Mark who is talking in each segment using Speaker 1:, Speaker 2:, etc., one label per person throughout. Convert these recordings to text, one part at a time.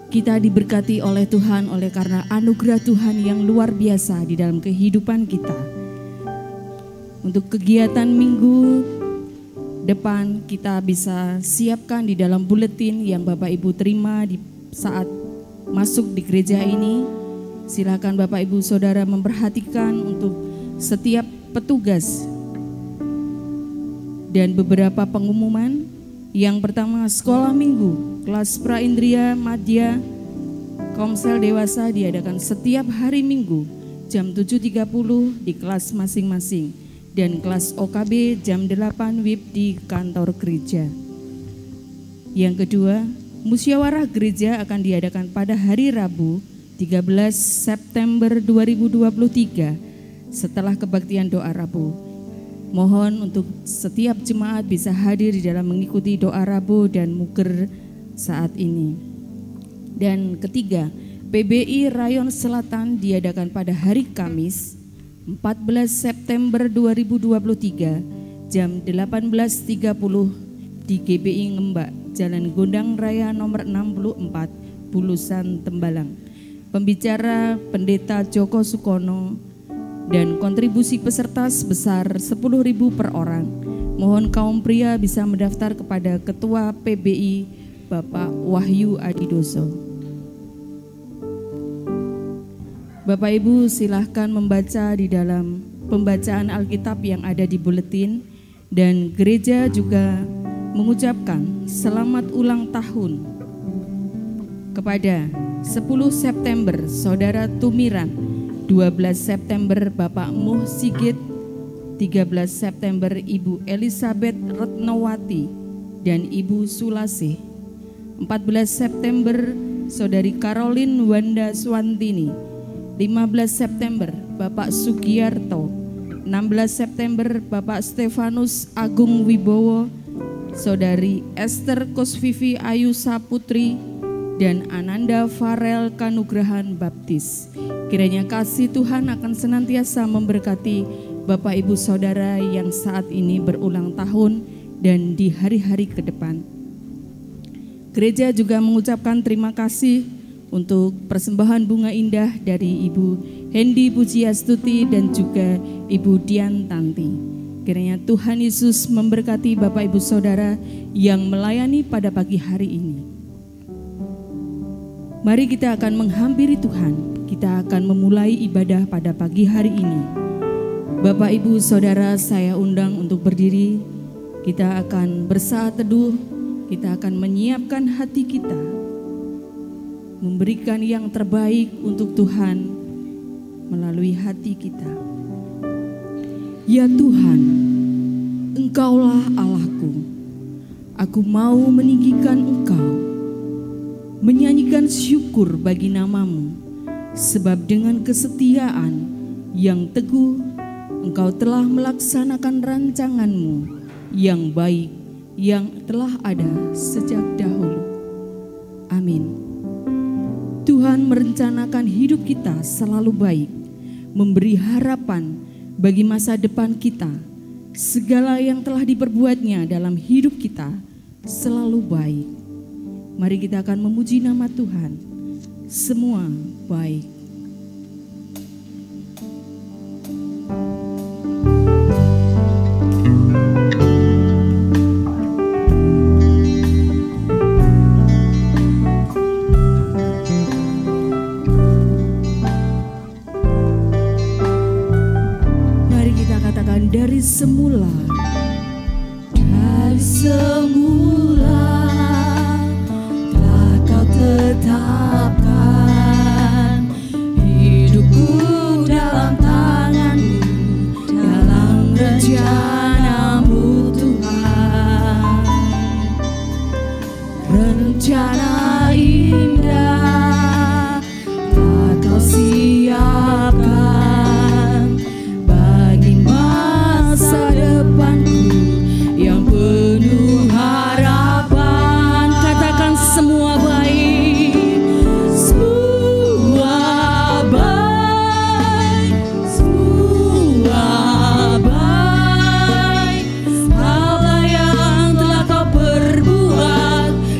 Speaker 1: Kita diberkati oleh Tuhan oleh karena anugerah Tuhan yang luar biasa di dalam kehidupan kita. Untuk kegiatan minggu depan kita bisa siapkan di dalam buletin yang Bapak Ibu terima di saat masuk di gereja ini. Silakan Bapak Ibu Saudara memperhatikan untuk setiap petugas dan beberapa pengumuman. Yang pertama, sekolah minggu, kelas praindria, madya, komsel dewasa diadakan setiap hari minggu jam 7.30 di kelas masing-masing. Dan kelas OKB jam 8 WIB di kantor gereja. Yang kedua, musyawarah gereja akan diadakan pada hari Rabu 13 September 2023 setelah kebaktian doa Rabu. Mohon untuk setiap jemaat bisa hadir di dalam mengikuti doa Rabu dan muker saat ini. Dan ketiga, PBI Rayon Selatan diadakan pada hari Kamis 14 September 2023 jam 18.30 di GBI Ngembak, Jalan Gondang Raya nomor 64, Bulusan, Tembalang. Pembicara Pendeta Joko Sukono dan kontribusi peserta sebesar 10.000 per orang. Mohon kaum pria bisa mendaftar kepada Ketua PBI Bapak Wahyu Adidoso. Bapak Ibu silahkan membaca di dalam pembacaan Alkitab yang ada di buletin, dan gereja juga mengucapkan selamat ulang tahun kepada 10 September Saudara Tumiran, 12 September Bapak Muh Sigit, 13 September Ibu Elizabeth Retnowati dan Ibu Sulasih, 14 September Saudari Caroline Wanda Swantini, 15 September Bapak Sugiyarto, 16 September Bapak Stefanus Agung Wibowo, Saudari Esther Kosvivi Ayu Saputri, dan Ananda Farel Kanugrahan Baptis. Kiranya kasih Tuhan akan senantiasa memberkati Bapak Ibu Saudara yang saat ini berulang tahun dan di hari-hari ke depan. Gereja juga mengucapkan terima kasih untuk persembahan bunga indah dari Ibu Hendi Pujiastuti dan juga Ibu Dian Tanti. Kiranya Tuhan Yesus memberkati Bapak Ibu Saudara yang melayani pada pagi hari ini. Mari kita akan menghampiri Tuhan, kita akan memulai ibadah pada pagi hari ini. Bapak Ibu Saudara saya undang untuk berdiri, kita akan bersaat teduh, kita akan menyiapkan hati kita, memberikan yang terbaik untuk Tuhan melalui hati kita. Ya Tuhan, Engkaulah Allahku, aku mau meninggikan Engkau, menyanyikan syukur bagi nama-Mu, sebab dengan kesetiaan yang teguh Engkau telah melaksanakan rancangan-Mu yang baik yang telah ada sejak dahulu. Amin. Tuhan merencanakan hidup kita selalu baik, memberi harapan bagi masa depan kita. Segala yang telah diperbuatnya dalam hidup kita selalu baik. Mari kita akan memuji nama Tuhan. Semua baik. Mari kita katakan dari semula. Dari semula tetapkan hidupku dalam tangan-Mu, dalam rencana-Mu Tuhan. Rencana indah telah Kau siapkan bagi masa depanku yang penuh harapan. Katakan semua baik.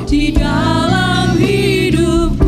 Speaker 2: Di dalam hidup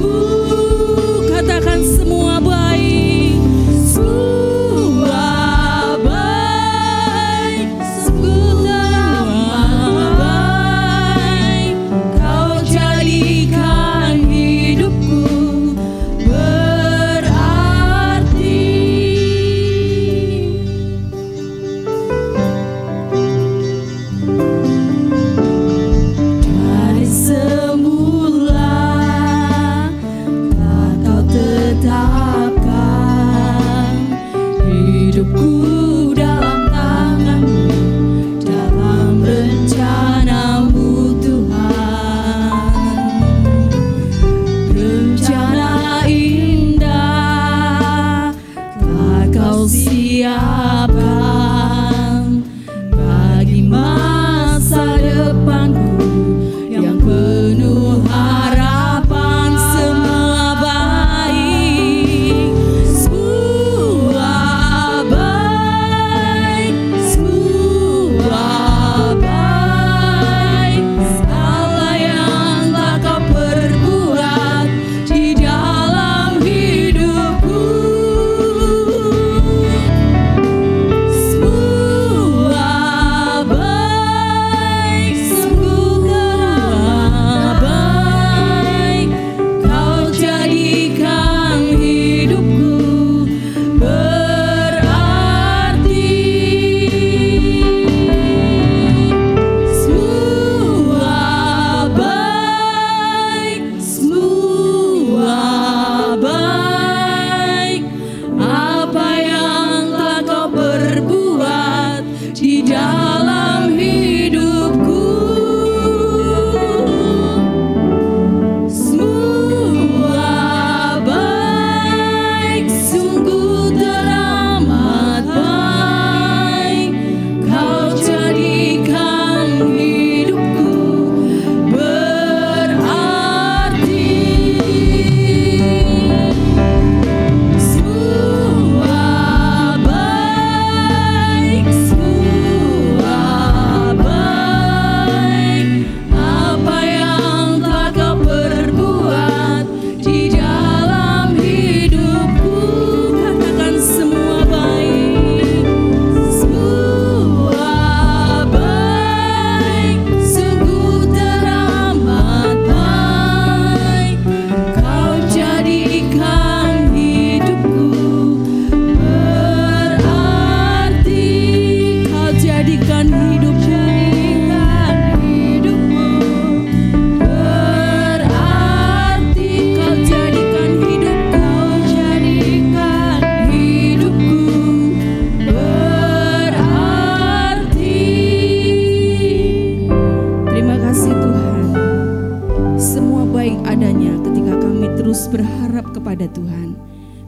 Speaker 1: adanya ketika kami terus berharap kepada Tuhan.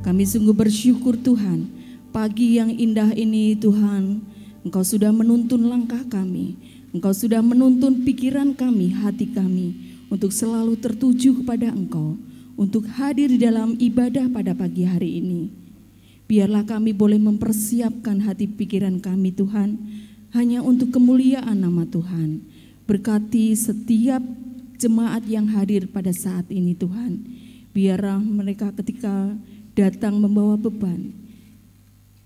Speaker 1: Kami sungguh bersyukur Tuhan, pagi yang indah ini Tuhan, Engkau sudah menuntun langkah kami, Engkau sudah menuntun pikiran kami, hati kami, untuk selalu tertuju kepada Engkau, untuk hadir di dalam ibadah pada pagi hari ini. Biarlah kami boleh mempersiapkan hati pikiran kami Tuhan, hanya untuk kemuliaan nama Tuhan. Berkati setiap jemaat yang hadir pada saat ini Tuhan. Biarlah mereka ketika datang membawa beban,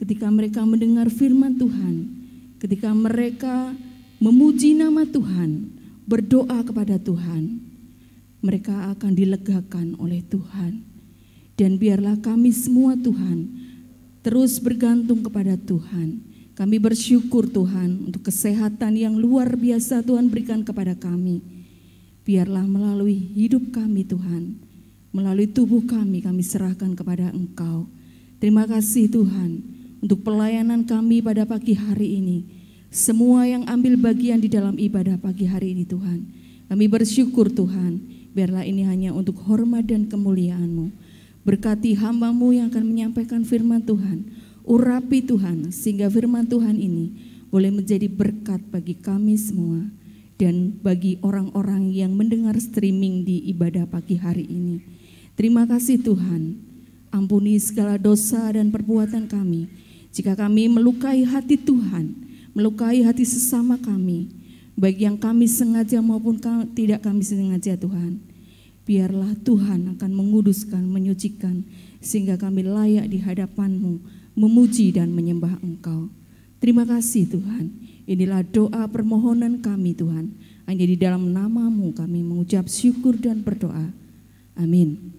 Speaker 1: ketika mereka mendengar firman Tuhan, ketika mereka memuji nama Tuhan, berdoa kepada Tuhan, mereka akan dilegakan oleh Tuhan. Dan biarlah kami semua Tuhan terus bergantung kepada Tuhan. Kami bersyukur Tuhan untuk kesehatan yang luar biasa Tuhan berikan kepada kami. Biarlah melalui hidup kami Tuhan, melalui tubuh kami serahkan kepada Engkau. Terima kasih Tuhan untuk pelayanan kami pada pagi hari ini. Semua yang ambil bagian di dalam ibadah pagi hari ini Tuhan, kami bersyukur Tuhan. Biarlah ini hanya untuk hormat dan kemuliaan-Mu. Berkati hamba-Mu yang akan menyampaikan firman Tuhan. Urapi Tuhan sehingga firman Tuhan ini boleh menjadi berkat bagi kami semua dan bagi orang-orang yang mendengar streaming di ibadah pagi hari ini. Terima kasih Tuhan. Ampuni segala dosa dan perbuatan kami jika kami melukai hati Tuhan, melukai hati sesama kami, baik yang kami sengaja maupun tidak kami sengaja Tuhan. Biarlah Tuhan akan menguduskan, menyucikan, sehingga kami layak di hadapan-Mu, memuji dan menyembah Engkau. Terima kasih Tuhan. Inilah doa permohonan kami Tuhan. Hanya di dalam nama-Mu kami mengucap syukur dan berdoa. Amin.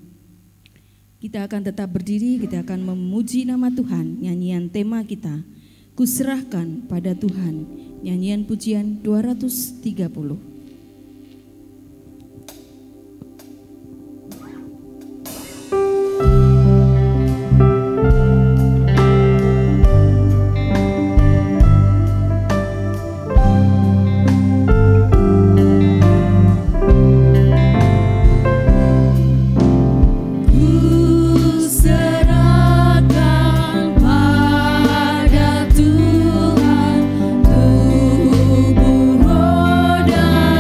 Speaker 1: Kita akan tetap berdiri, kita akan memuji nama Tuhan. Nyanyian tema kita, Kuserahkan pada Tuhan. Nyanyian pujian 230.
Speaker 2: Tubuh, roda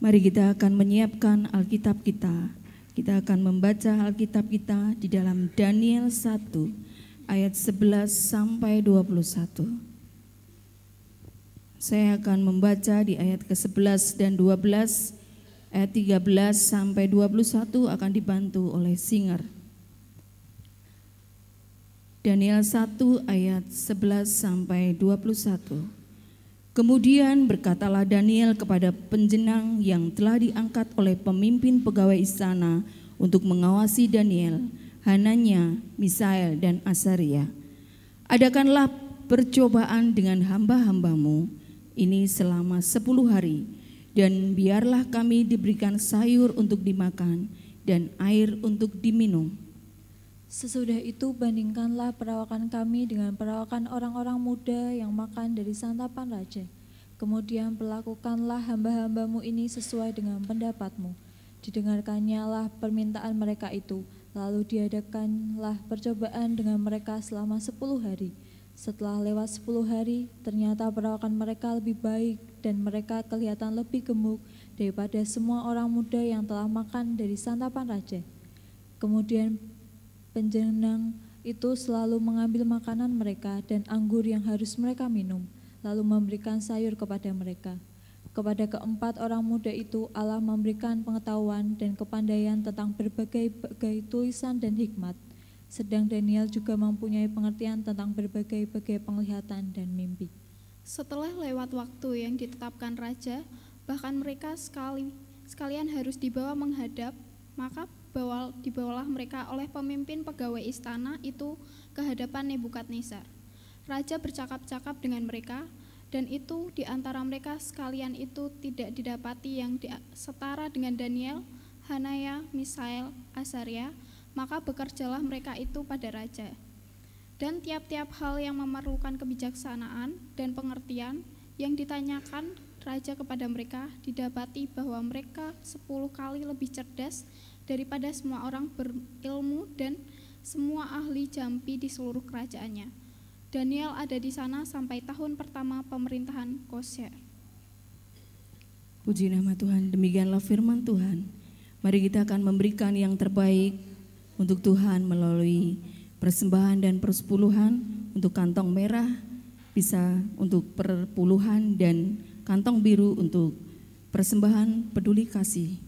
Speaker 1: Mari kita akan menyiapkan Alkitab kita. Kita akan membaca Alkitab kita di dalam Daniel 1 ayat 11 sampai 21. Saya akan membaca di ayat ke-11 dan 12, ayat 13 sampai 21 akan dibantu oleh singer. Daniel 1 ayat 11 sampai 21. Kemudian berkatalah Daniel kepada penjenang yang telah diangkat oleh pemimpin pegawai istana untuk mengawasi Daniel, Hananya, Misael, dan Asaria. Adakanlah percobaan dengan hamba-hambamu ini selama 10 hari, dan biarlah kami diberikan sayur untuk dimakan dan air untuk diminum.
Speaker 2: Sesudah itu bandingkanlah perawakan kami dengan perawakan orang-orang muda yang makan dari santapan raja. Kemudian perlakukanlah hamba-hambamu ini sesuai dengan pendapatmu. Didengarkannya lah permintaan mereka itu, lalu diadakanlah percobaan dengan mereka selama 10 hari. Setelah lewat 10 hari, ternyata perawakan mereka lebih baik dan mereka kelihatan lebih gemuk daripada semua orang muda yang telah makan dari santapan raja. Kemudian penjenang itu selalu mengambil makanan mereka dan anggur yang harus mereka minum, lalu memberikan sayur kepada mereka. Kepada keempat orang muda itu Allah memberikan pengetahuan dan kepandaian tentang berbagai tulisan dan hikmat. Sedang Daniel juga mempunyai pengertian tentang berbagai penglihatan dan mimpi.
Speaker 3: Setelah lewat waktu yang ditetapkan raja, bahkan mereka sekalian harus dibawa menghadap, maka dibawalah mereka oleh pemimpin pegawai istana itu ke hadapan Nebukadnezar. Raja bercakap-cakap dengan mereka, dan itu di antara mereka sekalian itu tidak didapati yang setara dengan Daniel, Hanaya, Misael, Asaria, maka bekerjalah mereka itu pada raja. Dan tiap-tiap hal yang memerlukan kebijaksanaan dan pengertian yang ditanyakan raja kepada mereka, didapati bahwa mereka 10 kali lebih cerdas daripada semua orang berilmu dan semua ahli jampi di seluruh kerajaannya. Daniel ada di sana sampai tahun pertama pemerintahan Kosher.
Speaker 1: Puji nama Tuhan, demikianlah firman Tuhan. Mari kita akan memberikan yang terbaik untuk Tuhan melalui persembahan dan persepuluhan. Untuk kantong merah bisa untuk perpuluhan dan kantong biru untuk persembahan peduli kasih.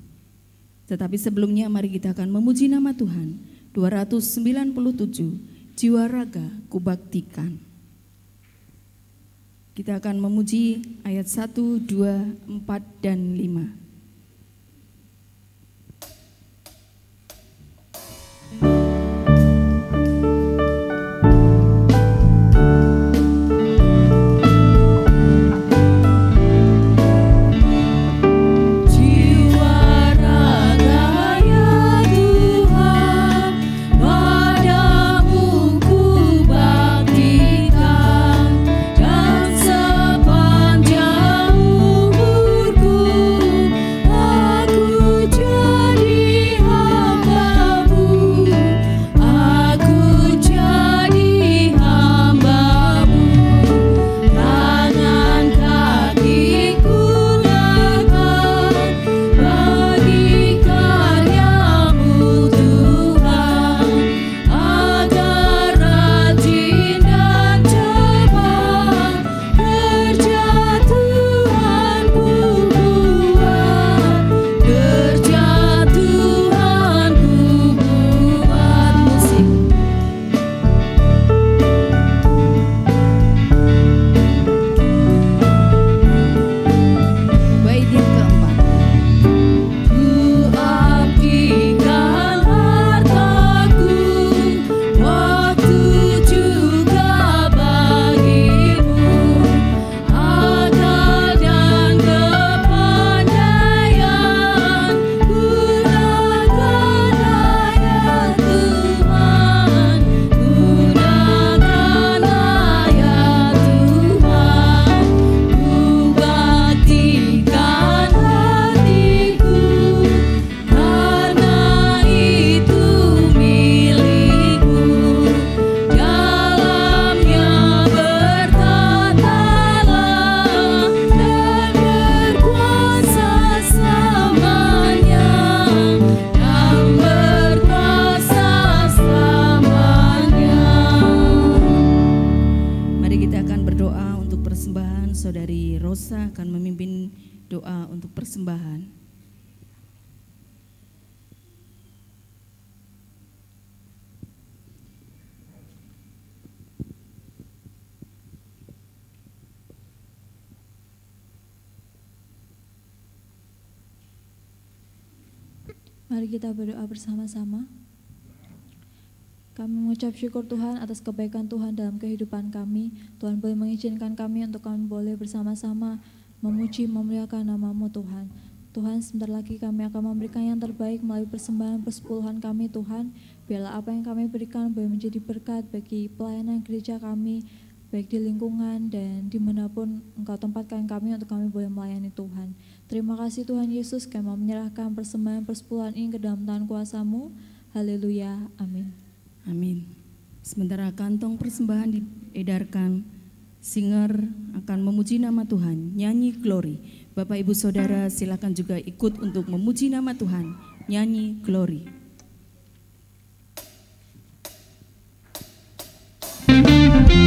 Speaker 1: Tetapi sebelumnya mari kita akan memuji nama Tuhan. 297, jiwa raga kubaktikan. Kita akan memuji ayat 1, 2, 4, dan 5.
Speaker 4: Sepanjang umurku
Speaker 1: persembahan.
Speaker 2: Mari kita berdoa bersama-sama. Kami mengucap syukur Tuhan atas kebaikan Tuhan dalam kehidupan kami. Tuhan boleh mengizinkan kami untuk kami boleh bersama-sama memuji, memuliakan nama-Mu Tuhan. Tuhan, sebentar lagi kami akan memberikan yang terbaik melalui persembahan persepuluhan kami Tuhan. Biarlah apa yang kami berikan boleh menjadi berkat bagi pelayanan gereja kami, baik di lingkungan dan dimanapun Engkau tempatkan kami untuk kami boleh melayani Tuhan. Terima kasih Tuhan Yesus, kami mau menyerahkan persembahan persepuluhan ini ke dalam tangan kuasa-Mu. Haleluya, amin.
Speaker 1: Amin. Sementara kantong persembahan diedarkan, singer akan memuji nama Tuhan, nyanyi glory. Bapak Ibu Saudara silakan juga ikut untuk memuji nama Tuhan, nyanyi glory.
Speaker 4: Glory,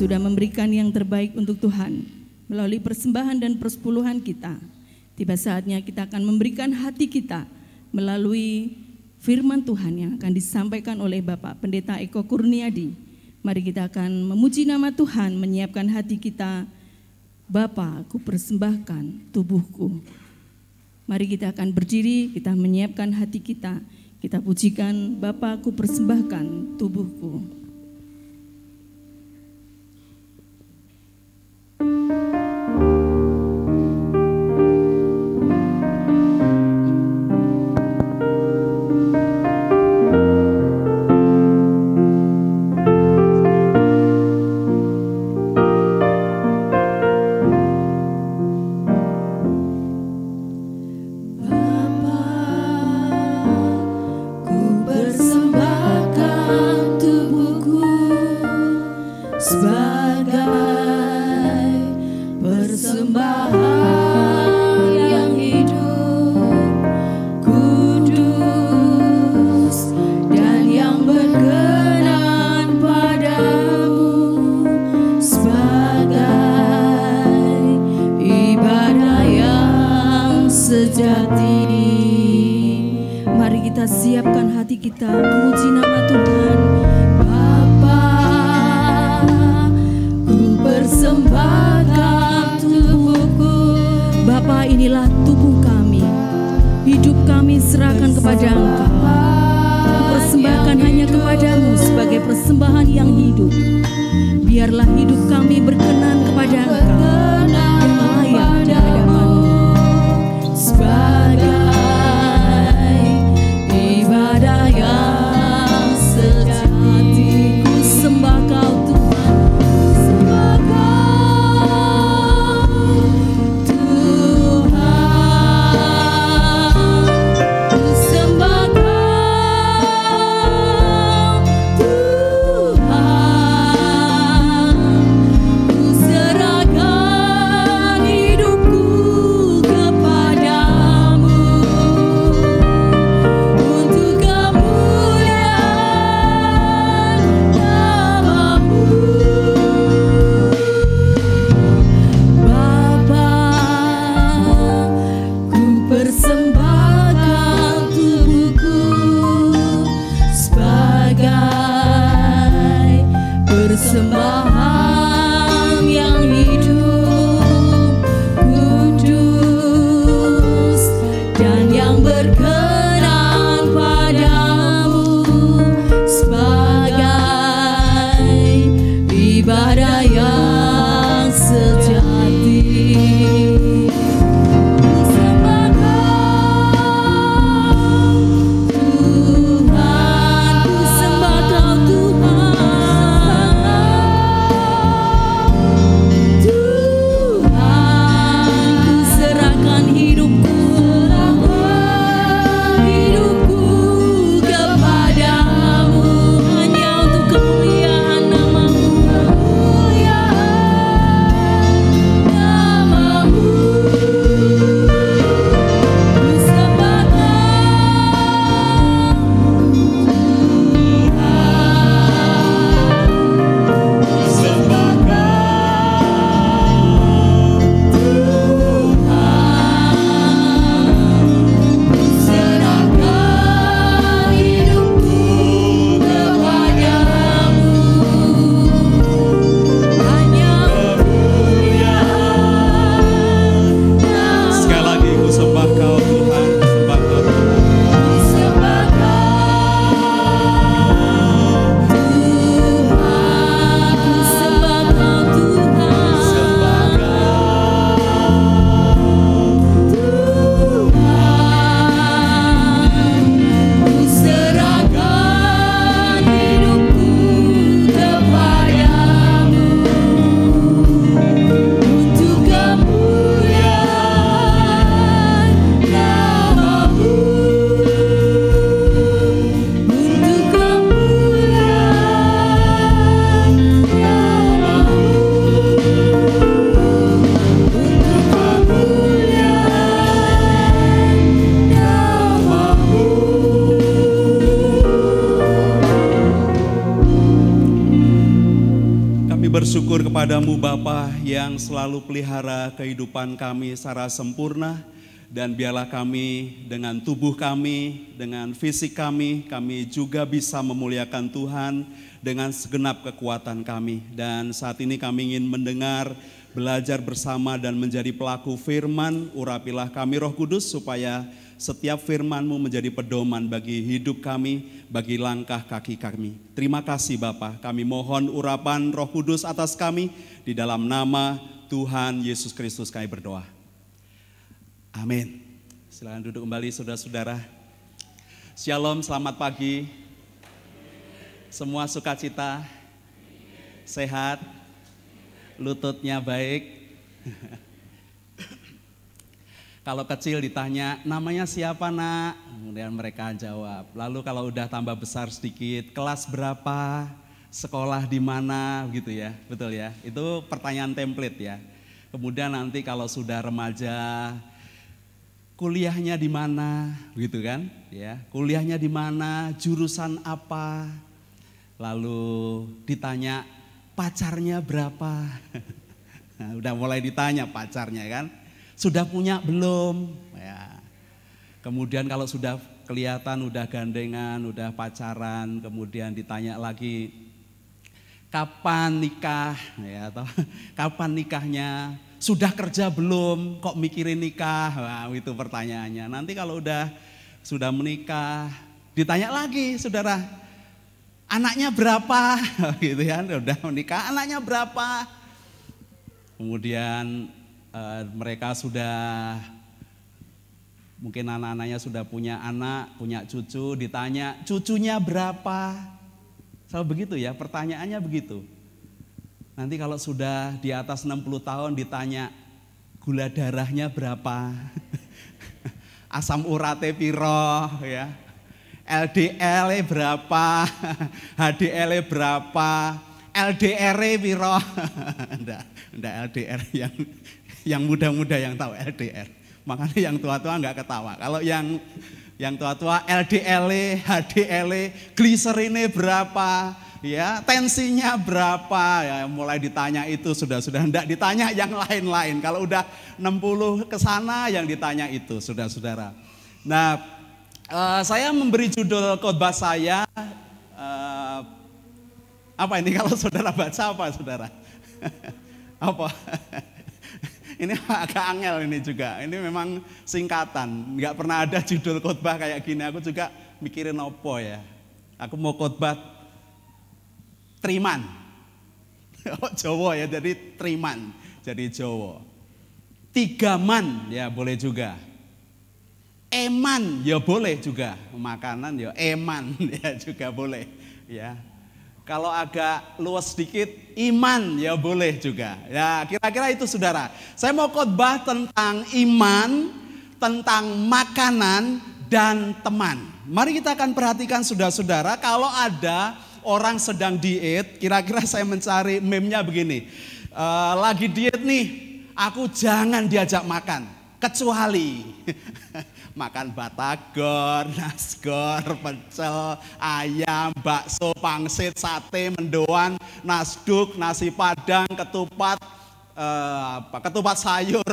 Speaker 1: sudah memberikan yang terbaik untuk Tuhan melalui persembahan dan persepuluhan kita. Tiba saatnya kita akan memberikan hati kita melalui firman Tuhan yang akan disampaikan oleh Bapak Pendeta Eko Kurniadi. Mari kita akan memuji nama Tuhan, menyiapkan hati kita. Bapa, aku persembahkan tubuhku. Mari kita akan berdiri, kita menyiapkan hati kita. Kita pujikan, Bapa, aku persembahkan tubuhku.
Speaker 4: bersyukur kepadamu Bapa yang selalu pelihara kehidupan kami secara sempurna. Dan biarlah kami dengan tubuh kami, dengan fisik kami juga bisa memuliakan Tuhan dengan segenap kekuatan kami. Dan saat ini kami ingin mendengar, belajar bersama dan menjadi pelaku firman. Urapilah kami Roh Kudus supaya setiap firman-Mu menjadi pedoman bagi hidup kami, bagi langkah kaki kami. Terima kasih Bapa, kami mohon urapan Roh Kudus atas kami. Di dalam nama Tuhan Yesus Kristus kami berdoa. Amin. Silakan duduk kembali saudara-saudara. Shalom, selamat pagi. Semua sukacita, sehat, lututnya baik. Kalau kecil ditanya, namanya siapa nak? Kemudian mereka jawab. Lalu kalau udah tambah besar sedikit, kelas berapa? Sekolah di mana? Gitu ya, betul ya. Itu pertanyaan template ya. Kemudian nanti kalau sudah remaja, kuliahnya di mana, gitu kan? Ya, kuliahnya di mana, jurusan apa? Lalu ditanya pacarnya berapa? Nah, udah mulai ditanya pacarnya kan? Sudah punya belum? Ya. Kemudian kalau sudah kelihatan, udah gandengan, udah pacaran, kemudian ditanya lagi kapan nikah? Ya, atau kapan nikahnya? Sudah kerja belum, kok mikirin nikah? Wah, itu pertanyaannya. Nanti kalau sudah menikah, ditanya lagi, saudara, anaknya berapa? Gitu kan, udah menikah, anaknya berapa? Kemudian mereka sudah, mungkin anak-anaknya sudah punya anak, punya cucu, ditanya cucunya berapa? Selalu begitu ya, pertanyaannya begitu. Nanti kalau sudah di atas 60 tahun ditanya gula darahnya berapa, asam uratnya piro, ya, LDL berapa, HDL berapa, LDR piro, enggak LDR yang muda-muda yang tahu LDR, makanya yang tua-tua enggak ketawa. Kalau yang tua-tua LDL, HDL, gliserinnya berapa, ya, tensinya berapa, ya, mulai ditanya itu sudah enggak ditanya yang lain-lain. Kalau udah 60 ke sana yang ditanya itu, saudara-saudara. Nah, saya memberi judul khotbah saya apa ini kalau saudara baca apa saudara? Apa? Ini agak angel ini juga. Ini memang singkatan, nggak pernah ada judul khotbah kayak gini. Aku juga mikirin opo ya. Aku mau khotbah Triman. Oh, Jawa ya, jadi Triman, jadi Jawa. Tigaman ya boleh juga. Eman ya boleh juga. Makanan ya eman ya juga boleh ya. Kalau agak luas sedikit, iman ya boleh juga. Ya, kira-kira itu saudara. Saya mau khotbah tentang iman, tentang makanan dan teman. Mari kita akan perhatikan saudara-saudara, kalau ada orang sedang diet, kira-kira saya mencari meme-nya begini. Lagi diet nih, aku jangan diajak makan, kecuali makan batagor, nasgor, pecel, ayam, bakso, pangsit, sate, mendoan, nasduk, nasi padang, ketupat, ketupat sayur,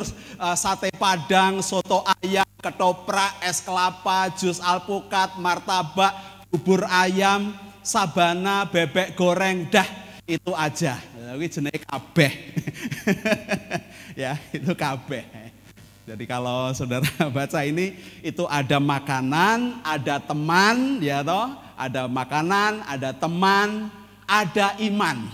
Speaker 4: sate padang, soto ayam, ketoprak, es kelapa, jus alpukat, martabak, bubur ayam, sabana, bebek goreng, dah itu aja. Ini jenis kabeh. Ya, itu kabeh. Jadi kalau saudara baca ini, itu ada makanan, ada teman, ya toh, ada makanan, ada teman, ada iman.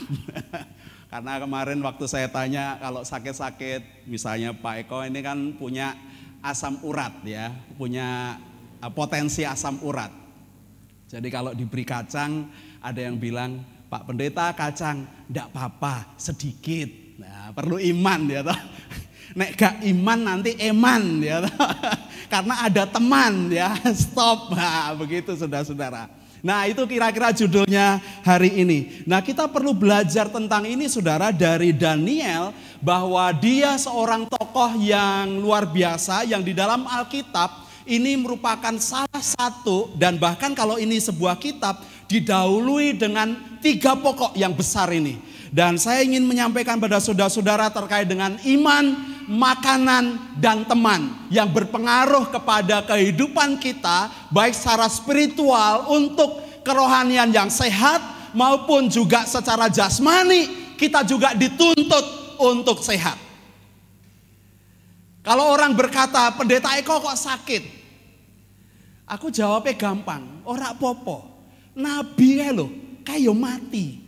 Speaker 4: Karena kemarin waktu saya tanya kalau sakit-sakit, misalnya Pak Eko ini kan punya asam urat ya, punya potensi asam urat. Jadi kalau diberi kacang, ada yang bilang, Pak Pendeta kacang, enggak apa-apa, sedikit. Nah, perlu iman ya toh. Nek gak iman nanti eman ya. Karena ada teman ya. Stop. Nah, begitu saudara-saudara. Nah, itu kira-kira judulnya hari ini. Nah, kita perlu belajar tentang ini saudara dari Daniel, bahwa dia seorang tokoh yang luar biasa yang di dalam Alkitab ini merupakan salah satu, dan bahkan kalau ini sebuah kitab didahului dengan 3 pokok yang besar ini. Dan saya ingin menyampaikan pada saudara-saudara terkait dengan iman, makanan, dan teman yang berpengaruh kepada kehidupan kita, baik secara spiritual untuk kerohanian yang sehat maupun juga secara jasmani kita juga dituntut untuk sehat. Kalau orang berkata, pendeta Eko kok sakit? Aku jawabnya gampang, ora popo. Nabi loh, kayak mati.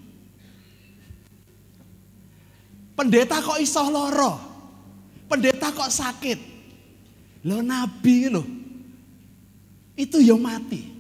Speaker 4: Pendeta kok iso loro? Pendeta kok sakit? Loh nabi loh, itu yo mati.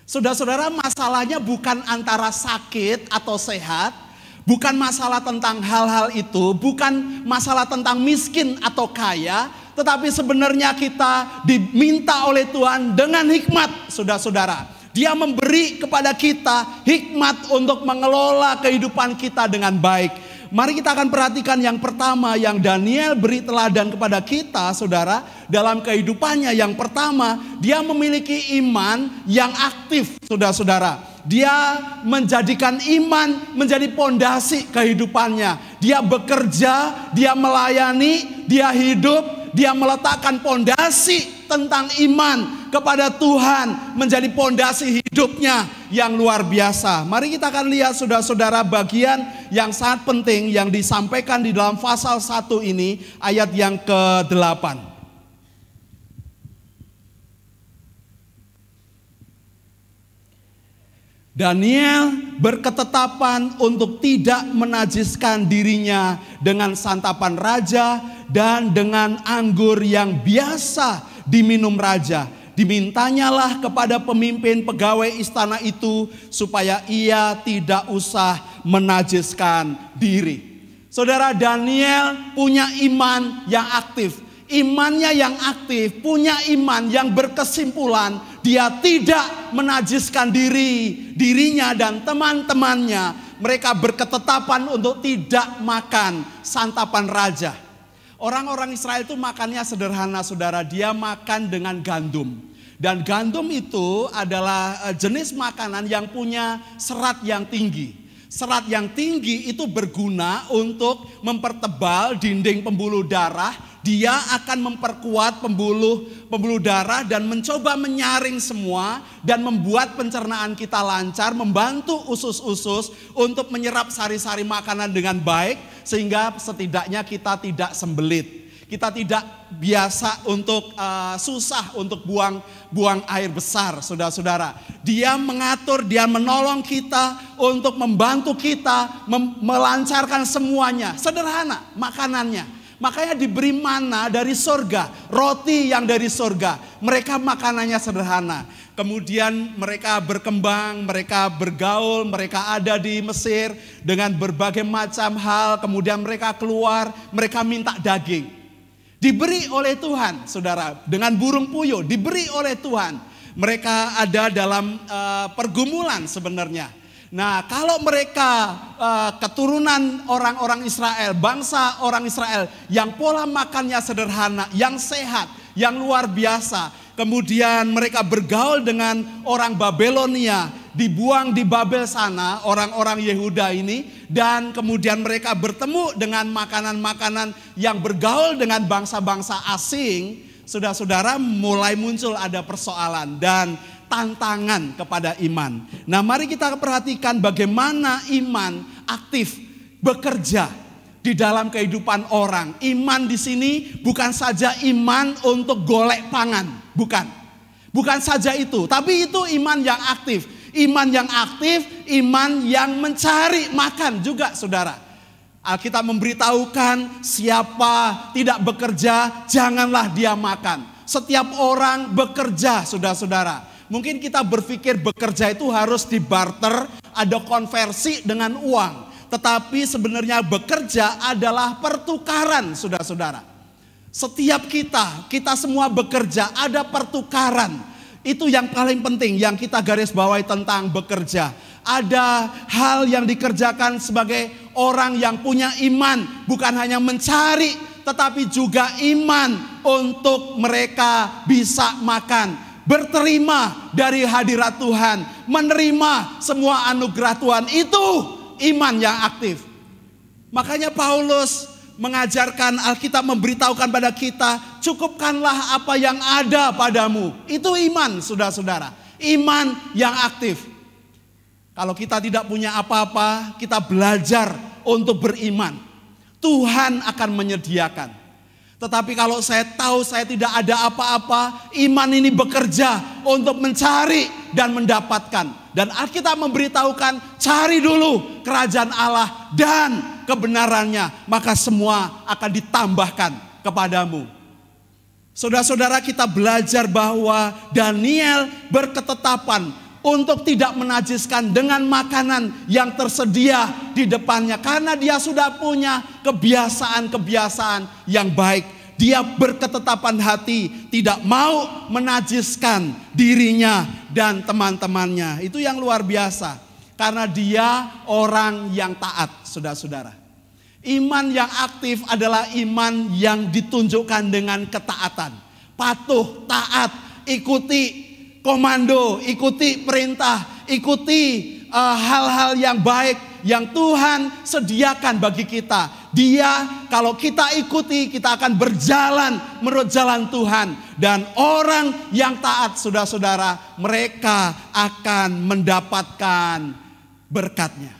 Speaker 4: Saudara-saudara, masalahnya bukan antara sakit atau sehat, bukan masalah tentang hal-hal itu, bukan masalah tentang miskin atau kaya, tetapi sebenarnya kita diminta oleh Tuhan dengan hikmat, saudara-saudara. Dia memberi kepada kita hikmat untuk mengelola kehidupan kita dengan baik. Mari kita akan perhatikan yang pertama yang Daniel beri teladan kepada kita, saudara, dalam kehidupannya. Yang pertama, dia memiliki iman yang aktif, saudara-saudara. Dia menjadikan iman menjadi pondasi kehidupannya. Dia bekerja, dia melayani, dia hidup, dia meletakkan pondasi tentang iman kepada Tuhan menjadi pondasi hidupnya yang luar biasa. Mari kita akan lihat saudara-saudara bagian yang sangat penting yang disampaikan di dalam pasal 1 ini, ayat yang ke-8. Daniel berketetapan untuk tidak menajiskan dirinya dengan santapan raja dan dengan anggur yang biasa diminum raja. Dimintanyalah kepada pemimpin pegawai istana itu supaya ia tidak usah menajiskan diri. Saudara, Daniel punya iman yang aktif. Imannya yang aktif, punya iman yang berkesimpulan, dia tidak menajiskan dirinya dan teman-temannya. Mereka berketetapan untuk tidak makan santapan raja. Orang-orang Israel itu makannya sederhana, saudara. Dia makan dengan gandum. Dan gandum itu adalah jenis makanan yang punya serat yang tinggi. Serat yang tinggi itu berguna untuk mempertebal dinding pembuluh darah. Dia akan memperkuat pembuluh darah dan mencoba menyaring semua dan membuat pencernaan kita lancar, membantu usus-usus untuk menyerap sari-sari makanan dengan baik sehingga setidaknya kita tidak sembelit. Kita tidak biasa untuk susah untuk buang air besar, saudara-saudara. Dia mengatur, dia menolong kita untuk membantu kita melancarkan semuanya. Sederhana makanannya. Makanya diberi mana dari sorga, roti yang dari sorga. Mereka makanannya sederhana. Kemudian mereka berkembang, mereka bergaul, mereka ada di Mesir dengan berbagai macam hal. Kemudian mereka keluar, mereka minta daging. Diberi oleh Tuhan, saudara, dengan burung puyuh, diberi oleh Tuhan. Mereka ada dalam pergumulan sebenarnya. Nah, kalau mereka keturunan orang-orang Israel, bangsa orang Israel yang pola makannya sederhana, yang sehat, yang luar biasa. Kemudian mereka bergaul dengan orang Babelonia, dibuang di Babel sana orang-orang Yehuda ini. Dan kemudian mereka bertemu dengan makanan-makanan yang bergaul dengan bangsa-bangsa asing. Saudara-saudara, mulai muncul ada persoalan dan tantangan kepada iman. Nah, mari kita perhatikan bagaimana iman aktif bekerja di dalam kehidupan orang. Iman di sini bukan saja iman untuk golek pangan, bukan. Bukan saja itu, tapi itu iman yang aktif. Iman yang aktif, iman yang mencari makan juga, saudara. Alkitab memberitahukan siapa tidak bekerja, janganlah dia makan. Setiap orang bekerja, saudara-saudara. Mungkin kita berpikir bekerja itu harus dibarter, ada konversi dengan uang. Tetapi sebenarnya bekerja adalah pertukaran, saudara-saudara. Setiap kita semua bekerja, ada pertukaran. Itu yang paling penting yang kita garis bawahi tentang bekerja. Ada hal yang dikerjakan sebagai orang yang punya iman. Bukan hanya mencari, tetapi juga iman untuk mereka bisa makan. Berterima dari hadirat Tuhan, menerima semua anugerah Tuhan, itu iman yang aktif. Makanya Paulus mengajarkan, Alkitab memberitahukan pada kita, cukupkanlah apa yang ada padamu. Itu iman, saudara-saudara. Iman yang aktif. Kalau kita tidak punya apa-apa, kita belajar untuk beriman. Tuhan akan menyediakan. Tetapi kalau saya tahu saya tidak ada apa-apa, iman ini bekerja untuk mencari dan mendapatkan. Dan Alkitab memberitahukan, cari dulu kerajaan Allah dan kebenarannya, maka semua akan ditambahkan kepadamu. Saudara-saudara, kita belajar bahwa Daniel berketetapan untuk tidak menajiskan dengan makanan yang tersedia di depannya, karena dia sudah punya kebiasaan-kebiasaan yang baik. Dia berketetapan hati, tidak mau menajiskan dirinya dan teman-temannya. Itu yang luar biasa. Karena dia orang yang taat, saudara-saudara. Iman yang aktif adalah iman yang ditunjukkan dengan ketaatan. Patuh, taat, ikuti komando, ikuti perintah, ikuti hal-hal yang baik yang Tuhan sediakan bagi kita. Dia, kalau kita ikuti, kita akan berjalan menurut jalan Tuhan. Dan orang yang taat, saudara-saudara, mereka akan mendapatkan berkatnya.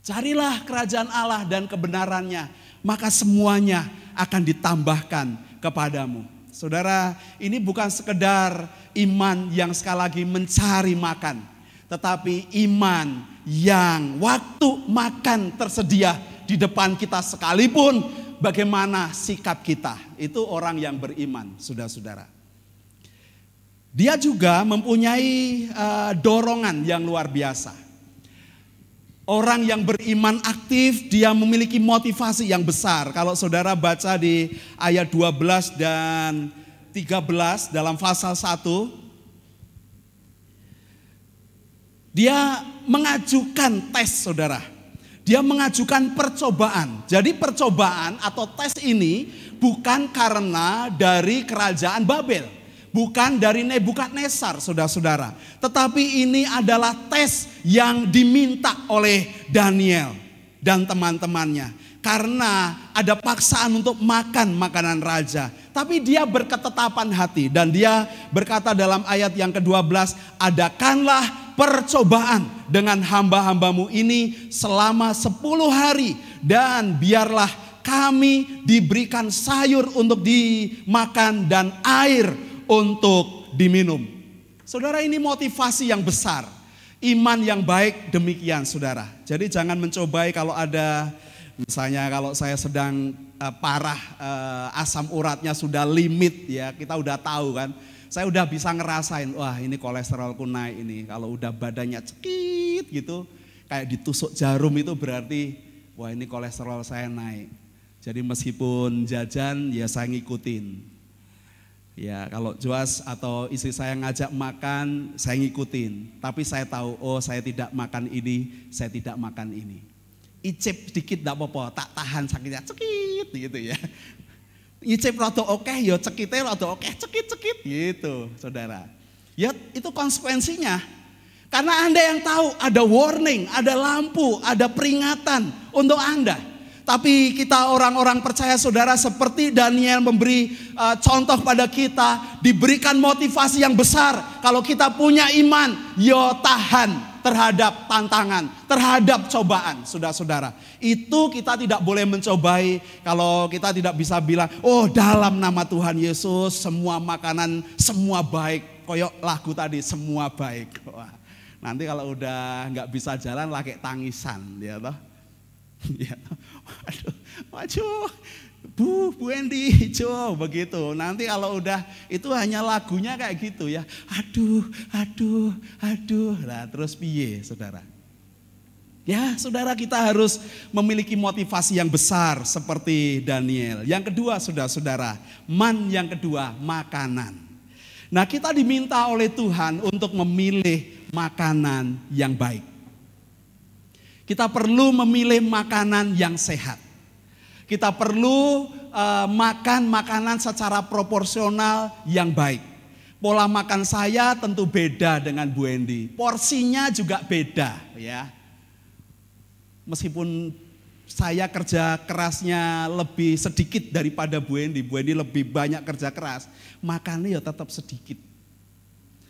Speaker 4: Carilah kerajaan Allah dan kebenarannya, maka semuanya akan ditambahkan kepadamu. Saudara, ini bukan sekedar iman yang sekali lagi mencari makan, tetapi iman yang waktu makan tersedia di depan kita sekalipun, bagaimana sikap kita. Itu orang yang beriman, saudara-saudara. Dia juga mempunyai dorongan yang luar biasa. Orang yang beriman aktif, dia memiliki motivasi yang besar. Kalau saudara baca di ayat 12 dan 13 dalam pasal 1, dia mengajukan tes, saudara. Dia mengajukan percobaan. Jadi percobaan atau tes ini bukan karena dari kerajaan Babel. Bukan dari Nebukadnezar, saudara-saudara. Tetapi ini adalah tes yang diminta oleh Daniel dan teman-temannya. Karena ada paksaan untuk makan makanan raja. Tapi dia berketetapan hati. Dan dia berkata dalam ayat yang ke-12, adakanlah percobaan dengan hamba-hambamu ini selama 10 hari. Dan biarlah kami diberikan sayur untuk dimakan dan air untuk diminum. Saudara, ini motivasi yang besar. Iman yang baik demikian, saudara. Jadi jangan mencobai kalau ada, misalnya kalau saya sedang parah, asam uratnya sudah limit ya, kita udah tahu kan. Saya udah bisa ngerasain, wah ini kolesterolku naik ini. Kalau udah badannya cekit gitu, kayak ditusuk jarum, itu berarti wah ini kolesterol saya naik. Jadi meskipun jajan ya saya ngikutin. Ya kalau Joas atau istri saya ngajak makan, saya ngikutin. Tapi saya tahu, oh saya tidak makan ini, saya tidak makan ini. Icip sedikit tidak apa-apa, tak tahan sakitnya, cekit gitu ya. Icip rada oke, ya cekitnya rada oke, cekit-cekit gitu, saudara. Ya itu konsekuensinya. Karena Anda yang tahu, ada warning, ada lampu, ada peringatan untuk Anda. Tapi kita orang-orang percaya, saudara, seperti Daniel memberi contoh pada kita, diberikan motivasi yang besar. Kalau kita punya iman, yo tahan terhadap tantangan, terhadap cobaan, saudara-saudara. Itu kita tidak boleh mencobai kalau kita tidak bisa bilang, oh dalam nama Tuhan Yesus semua makanan, semua baik. Koyok lagu tadi, semua baik. Wah, nanti kalau udah nggak bisa jalan lagi tangisan, ya toh. Ya, waduh, Bu Endi, Jo, begitu. Nanti kalau udah itu hanya lagunya kayak gitu ya. Aduh. Nah, terus piye, saudara? Ya, saudara, kita harus memiliki motivasi yang besar seperti Daniel. Yang kedua, saudara-saudara, yang kedua, makanan. Nah, kita diminta oleh Tuhan untuk memilih makanan yang baik. Kita perlu memilih makanan yang sehat. Kita perlu makan makanan secara proporsional yang baik. Pola makan saya tentu beda dengan Bu Endi. Porsinya juga beda ya. meskipun saya kerja kerasnya lebih sedikit daripada Bu Endi lebih banyak kerja keras, makannya ya tetap sedikit.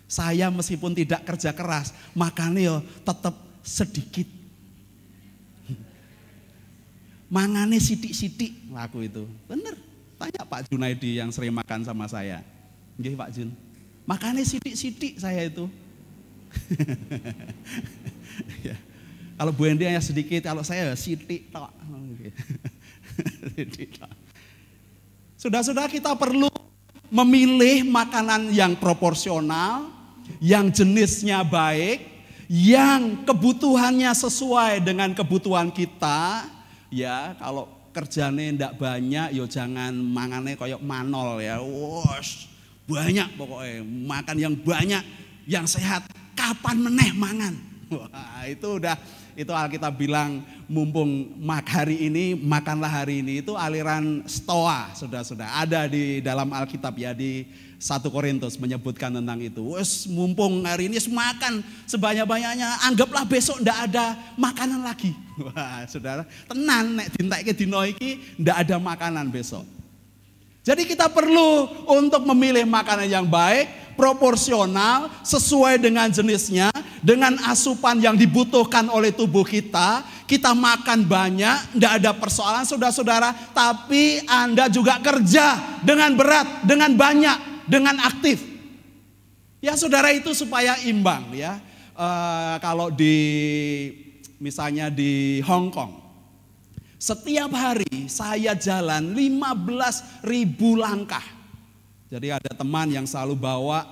Speaker 4: Saya meskipun tidak kerja keras, makannya ya tetap sedikit. Mangane sidik-sidik laku itu. Bener, tanya Pak Junaidi yang sering makan sama saya. Nggih Pak Jun, makannya sidik-sidik saya itu. Ya. Kalau Bu Endi hanya sedikit, kalau saya sidik tok. Sudah-sudah kita perlu memilih makanan yang proporsional, yang jenisnya baik, yang kebutuhannya sesuai dengan kebutuhan kita. Ya, kalau kerjane ndak banyak, yo jangan mangane koyok manol ya. Wos, banyak pokoknya, makan yang banyak, yang sehat. Kapan meneh mangan? Wah, itu Alkitab bilang mumpung hari ini, makanlah hari ini. Itu aliran Stoa, saudara-saudara. Ada di dalam Alkitab ya, di 1 Korintus menyebutkan tentang itu. Wes mumpung hari ini makan sebanyak-banyaknya, anggaplah besok ndak ada makanan lagi. Wah, saudara, tenan nek dintekke dina iki ndak ada makanan besok. Jadi kita perlu untuk memilih makanan yang baik, proporsional, sesuai dengan jenisnya, dengan asupan yang dibutuhkan oleh tubuh kita. Kita makan banyak, tidak ada persoalan saudara-saudara, tapi Anda juga kerja dengan berat, dengan banyak, dengan aktif. Ya saudara, itu supaya imbang ya. Kalau misalnya di Hong Kong, setiap hari saya jalan 15.000 langkah. Jadi ada teman yang selalu bawa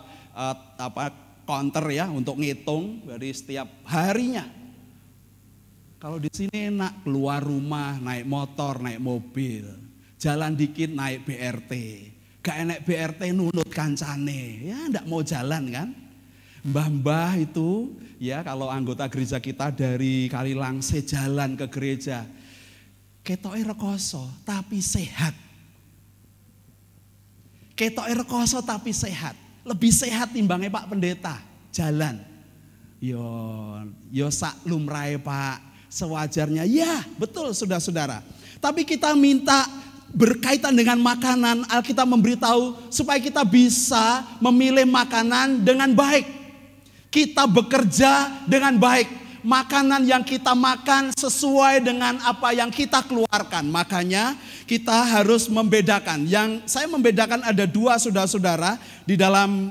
Speaker 4: counter ya untuk ngitung dari setiap harinya. Kalau di sini enak, keluar rumah naik motor, naik mobil, jalan dikit naik BRT. Gak enak BRT nunut kancane, ya ndak mau jalan kan? Mbah-mbah itu ya, kalau anggota gereja kita dari Kalilangse jalan ke gereja, ketoke rekoso tapi sehat. Ketoke rekoso tapi sehat. Lebih sehat timbangnya Pak Pendeta jalan. Yo sak lumrahe Pak, sewajarnya. Ya, betul saudara-saudara. Tapi kita minta berkaitan dengan makanan, Alkitab memberitahu supaya kita bisa memilih makanan dengan baik. Kita bekerja dengan baik. Makanan yang kita makan sesuai dengan apa yang kita keluarkan. Makanya kita harus membedakan. Yang saya membedakan ada dua saudara-saudara di dalam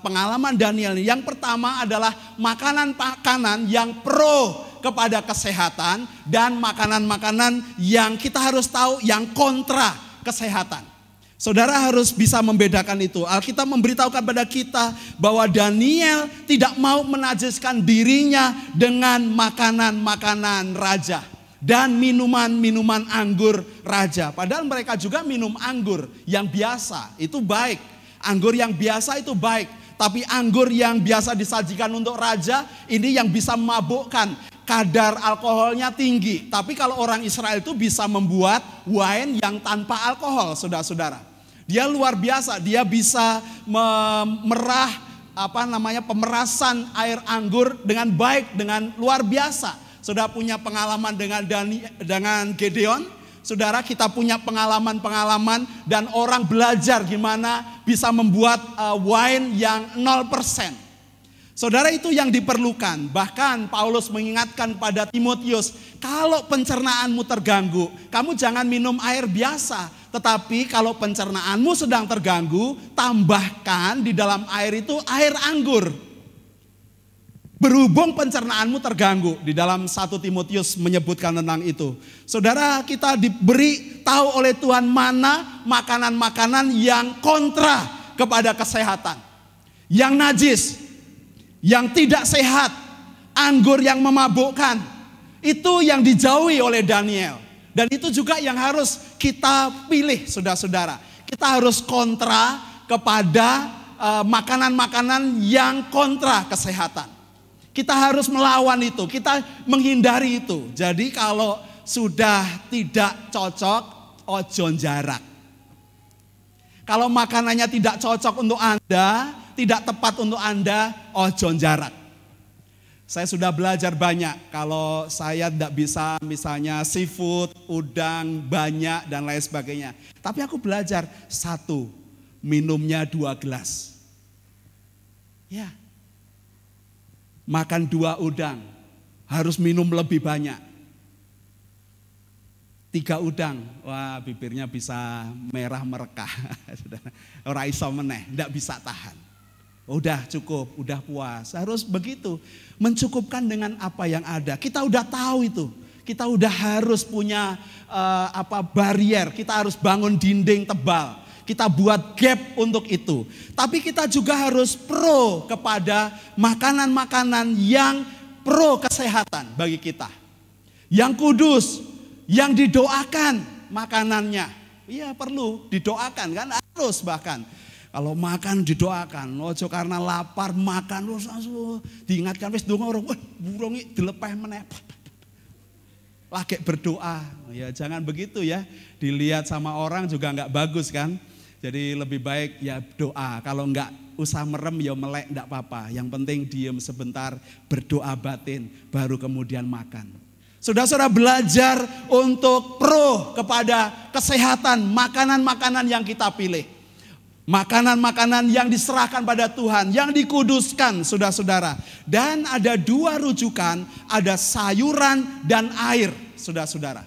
Speaker 4: pengalaman Daniel ini. Yang pertama adalah makanan-makanan yang pro kepada kesehatan dan makanan-makanan yang kita harus tahu yang kontra kesehatan. Saudara harus bisa membedakan itu. Alkitab memberitahukan kepada kita bahwa Daniel tidak mau menajiskan dirinya dengan makanan-makanan raja dan minuman-minuman anggur raja. Padahal mereka juga minum anggur yang biasa, itu baik. Anggur yang biasa itu baik. Tapi anggur yang biasa disajikan untuk raja, ini yang bisa memabukkan. Kadar alkoholnya tinggi. Tapi kalau orang Israel itu bisa membuat wine yang tanpa alkohol, saudara-saudara. Dia luar biasa, dia bisa memerah pemerasan air anggur dengan baik, dengan luar biasa. Saudara punya pengalaman dengan Gedeon, saudara kita punya pengalaman-pengalaman dan orang belajar gimana bisa membuat wine yang 0%. Saudara, itu yang diperlukan. Bahkan Paulus mengingatkan pada Timotius, kalau pencernaanmu terganggu, kamu jangan minum air biasa. Tetapi kalau pencernaanmu sedang terganggu, tambahkan di dalam air itu air anggur. Berhubung pencernaanmu terganggu, di dalam 1 Timotius menyebutkan tentang itu. Saudara, kita diberi tahu oleh Tuhan mana makanan-makanan yang kontra kepada kesehatan. Yang najis, yang tidak sehat, anggur yang memabukkan, itu yang dijauhi oleh Daniel. Dan itu juga yang harus kita pilih, saudara-saudara. Kita harus kontra kepada makanan-makanan yang kontra kesehatan. Kita harus melawan itu, kita menghindari itu. Jadi kalau sudah tidak cocok, ojo jarak. Kalau makanannya tidak cocok untuk Anda, tidak tepat untuk Anda, ojo jarak. Saya sudah belajar banyak, kalau saya tidak bisa misalnya seafood, udang, banyak dan lain sebagainya. Tapi aku belajar, satu, minumnya 2 gelas. Ya, makan 2 udang, harus minum lebih banyak. 3 udang, wah bibirnya bisa merah merekah. Ora iso meneh, tidak bisa tahan. Udah cukup, udah puas, harus begitu. Mencukupkan dengan apa yang ada. Kita udah tahu itu, kita udah harus punya barier, kita harus bangun dinding tebal. Kita buat gap untuk itu. Tapi kita juga harus pro kepada makanan-makanan yang pro kesehatan bagi kita. Yang kudus, yang didoakan makanannya. Iya perlu didoakan kan, harus bahkan. Kalau makan didoakan, ojo karena lapar makan terus langsung diingatkan wis donga orang, wah burung iki dilepeh meneh. Lagi berdoa, ya jangan begitu ya. Dilihat sama orang juga enggak bagus kan. Jadi lebih baik ya doa. Kalau enggak usah merem ya melek enggak apa-apa. Yang penting diem sebentar, berdoa batin, baru kemudian makan. Saudara-saudara belajar untuk pro kepada kesehatan makanan-makanan yang kita pilih. Makanan-makanan yang diserahkan pada Tuhan, yang dikuduskan saudara-saudara. Dan ada 2 rujukan, ada sayuran dan air saudara-saudara.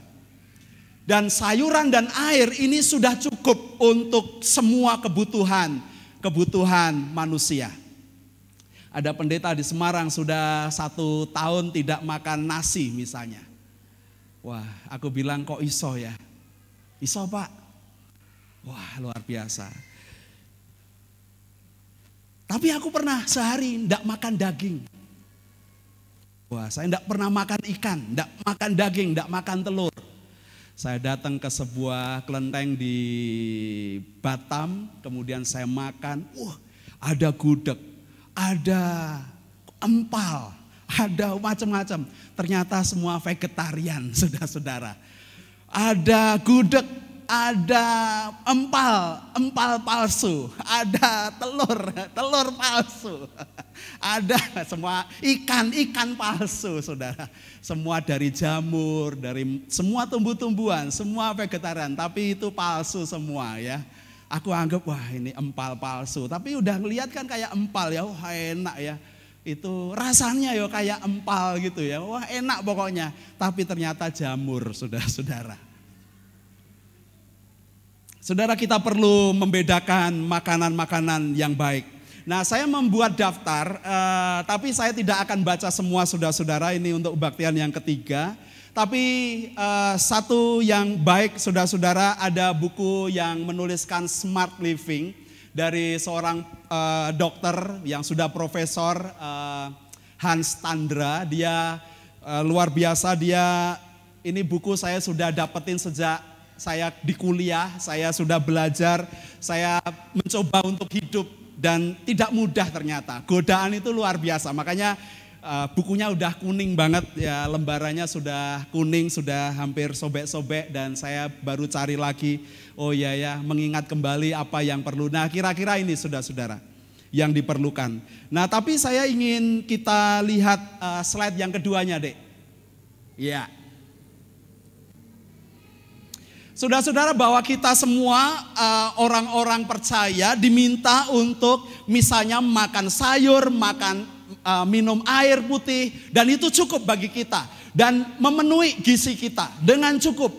Speaker 4: Dan sayuran dan air ini sudah cukup untuk semua kebutuhan manusia. Ada pendeta di Semarang sudah 1 tahun tidak makan nasi misalnya. Wah aku bilang kok iso ya? Iso Pak? Wah luar biasa. Tapi aku pernah sehari tidak makan daging. Wah, saya tidak pernah makan ikan, tidak makan daging, tidak makan telur. Saya datang ke sebuah kelenteng di Batam, kemudian saya makan. Wah, ada gudeg, ada empal, ada macam-macam. Ternyata semua vegetarian, saudara-saudara. Ada gudeg, ada empal palsu, ada telur palsu, ada semua ikan palsu saudara. Semua dari jamur, dari semua tumbuh-tumbuhan, semua vegetarian, tapi itu palsu semua ya. Aku anggap wah ini empal palsu, tapi udah ngeliat kan kayak empal ya, wah enak ya. Itu rasanya ya kayak empal gitu ya, wah enak pokoknya. Tapi ternyata jamur saudara-saudara. Saudara kita perlu membedakan makanan-makanan yang baik. Nah saya membuat daftar, tapi saya tidak akan baca semua saudara-saudara ini untuk kebaktian yang ketiga. Tapi satu yang baik saudara-saudara, ada buku yang menuliskan Smart Living dari seorang dokter yang sudah profesor, Hans Tandra. Dia luar biasa, ini buku saya sudah dapetin sejak saya di kuliah, saya sudah belajar, saya mencoba untuk hidup dan tidak mudah ternyata. Godaan itu luar biasa, makanya bukunya udah kuning banget ya, lembarannya sudah kuning, sudah hampir sobek-sobek dan saya baru cari lagi. Oh iya ya, mengingat kembali apa yang perlu. Nah kira-kira ini saudara-saudara yang diperlukan. Nah tapi saya ingin kita lihat slide yang keduanya dek. Iya. Saudara-saudara bahwa kita semua orang-orang percaya diminta untuk misalnya makan sayur, minum air putih dan itu cukup bagi kita. Dan memenuhi gizi kita dengan cukup.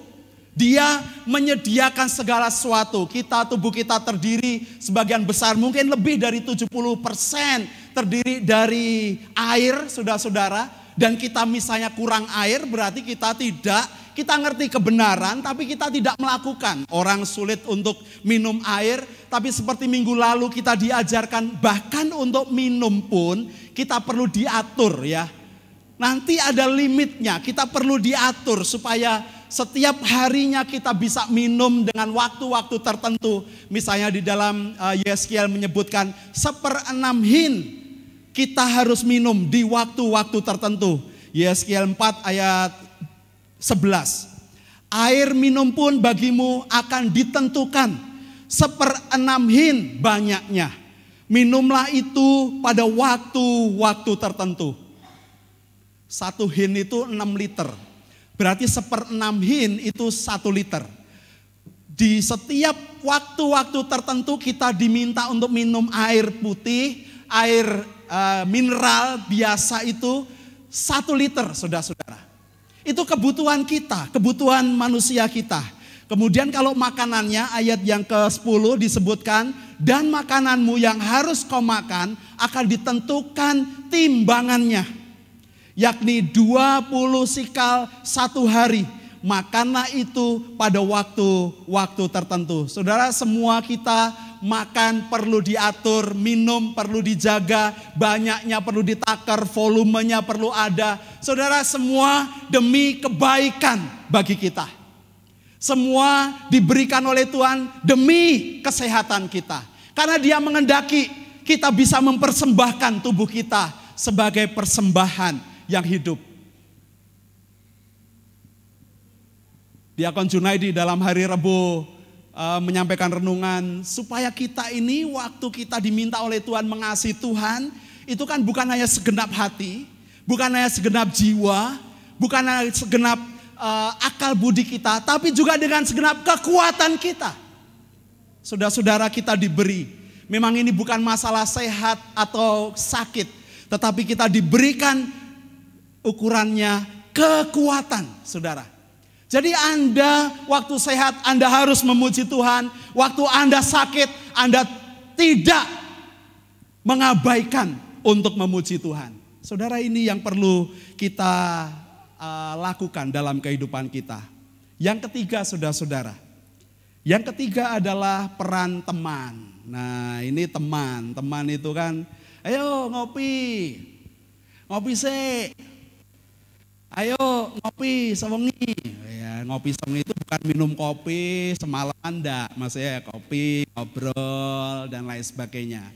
Speaker 4: Dia menyediakan segala sesuatu. Tubuh kita terdiri sebagian besar mungkin lebih dari 70% terdiri dari air saudara-saudara. Dan kita misalnya kurang air berarti kita ngerti kebenaran tapi kita tidak melakukan. Orang sulit untuk minum air, tapi seperti minggu lalu kita diajarkan bahkan untuk minum pun kita perlu diatur ya. Nanti ada limitnya, kita perlu diatur supaya setiap harinya kita bisa minum dengan waktu-waktu tertentu. Misalnya di dalam Yeskiel menyebutkan 1/6 hin kita harus minum di waktu-waktu tertentu. Yeskiel 4 ayat 11. Air minum pun bagimu akan ditentukan 1/6 hin banyaknya. Minumlah itu pada waktu-waktu tertentu. 1 hin itu 6 liter. Berarti 1/6 hin itu 1 liter. Di setiap waktu-waktu tertentu kita diminta untuk minum air putih, air mineral biasa itu 1 liter, saudara-saudara. Itu kebutuhan kita, kebutuhan manusia kita. Kemudian kalau makanannya, ayat yang ke-10 disebutkan, dan makananmu yang harus kau makan akan ditentukan timbangannya, yakni 20 sikal 1 hari. Makanlah itu pada waktu-waktu tertentu. Saudara, semua kita makan perlu diatur, minum perlu dijaga, banyaknya perlu ditakar, volumenya perlu ada. Saudara, semua demi kebaikan bagi kita. Semua diberikan oleh Tuhan demi kesehatan kita. Karena Dia mengendaki kita bisa mempersembahkan tubuh kita sebagai persembahan yang hidup. Diakon Junaidi dalam hari Rabu menyampaikan renungan supaya kita ini waktu kita diminta oleh Tuhan mengasihi Tuhan, itu kan bukan hanya segenap hati, bukan hanya segenap jiwa, bukan hanya segenap akal budi kita, tapi juga dengan segenap kekuatan kita. Saudara-saudara, kita diberi, memang ini bukan masalah sehat atau sakit, tetapi kita diberikan ukurannya kekuatan, saudara. Jadi Anda waktu sehat Anda harus memuji Tuhan, waktu Anda sakit Anda tidak mengabaikan untuk memuji Tuhan. Saudara, ini yang perlu kita lakukan dalam kehidupan kita. Yang ketiga, saudara-saudara, yang ketiga adalah peran teman. Nah, ini teman itu kan, ayo ngopi sih, ayo ngopi sewengi. Ya, ngopi sewengi itu bukan minum kopi semalaman, enggak, maksudnya kopi, ngobrol dan lain sebagainya.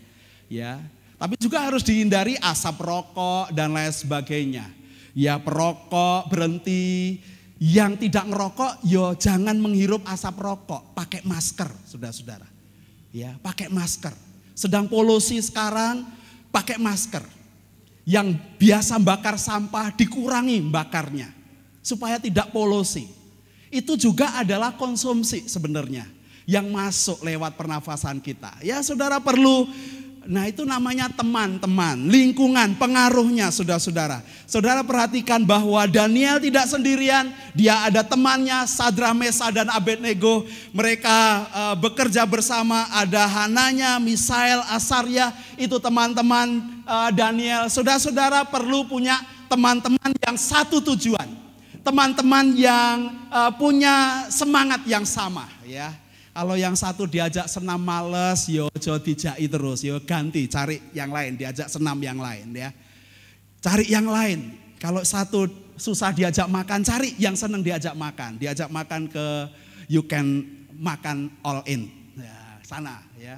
Speaker 4: Ya, tapi juga harus dihindari asap rokok dan lain sebagainya. Ya, perokok berhenti, yang tidak ngerokok yo jangan menghirup asap rokok, pakai masker, saudara-saudara. Ya, pakai masker. Sedang polusi sekarang, pakai masker. Yang biasa bakar sampah dikurangi bakarnya supaya tidak polusi. Itu juga adalah konsumsi sebenarnya yang masuk lewat pernafasan kita. Ya, saudara perlu. Nah, itu namanya teman-teman, lingkungan, pengaruhnya, saudara-saudara. Saudara perhatikan bahwa Daniel tidak sendirian, dia ada temannya, Sadrak, Mesak, dan Abednego. Mereka bekerja bersama, ada Hananya, Misael, Asaria, itu teman-teman Daniel. Saudara-saudara perlu punya teman-teman yang satu tujuan, teman-teman yang punya semangat yang sama, ya. Kalau yang satu diajak senam males, yo dijai terus, yo ganti, cari yang lain, diajak senam yang lain, ya. Cari yang lain. Kalau satu susah diajak makan, cari yang senang diajak makan. Diajak makan ke You Can Makan All In, ya, sana, ya.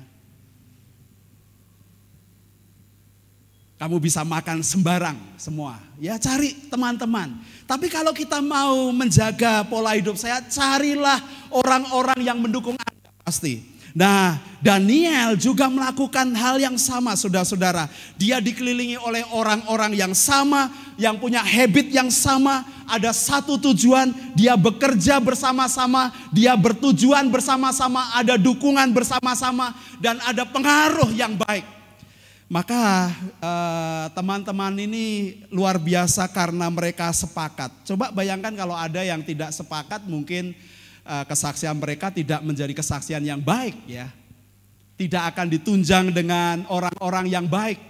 Speaker 4: Kamu bisa makan sembarang semua, ya, cari teman-teman. Tapi kalau kita mau menjaga pola hidup sehat, carilah orang-orang yang mendukung Anda pasti. Nah, Daniel juga melakukan hal yang sama, saudara-saudara. Dia dikelilingi oleh orang-orang yang sama, yang punya habit yang sama, ada satu tujuan, dia bekerja bersama-sama, dia bertujuan bersama-sama, ada dukungan bersama-sama, dan ada pengaruh yang baik. Maka teman-teman ini luar biasa karena mereka sepakat. Coba bayangkan kalau ada yang tidak sepakat, mungkin kesaksian mereka tidak menjadi kesaksian yang baik, ya. Tidak akan ditunjang dengan orang-orang yang baik.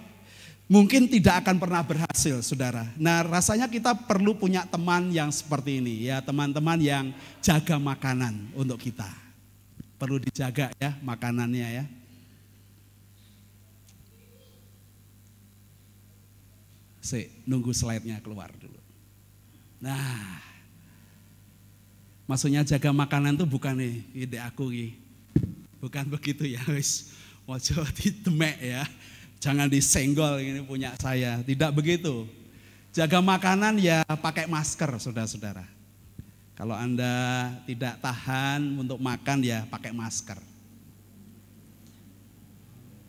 Speaker 4: Mungkin tidak akan pernah berhasil, saudara. Nah, rasanya kita perlu punya teman yang seperti ini, ya, teman-teman yang jaga makanan untuk kita. Perlu dijaga, ya, makanannya, ya. Nunggu slide-nya keluar dulu. Nah, maksudnya jaga makanan tuh bukan ide aku bukan begitu, ya, wis ojo ditemek, ya. Jangan disenggol, ini punya saya. Tidak begitu. Jaga makanan ya pakai masker, saudara-saudara. Kalau Anda tidak tahan untuk makan ya pakai masker.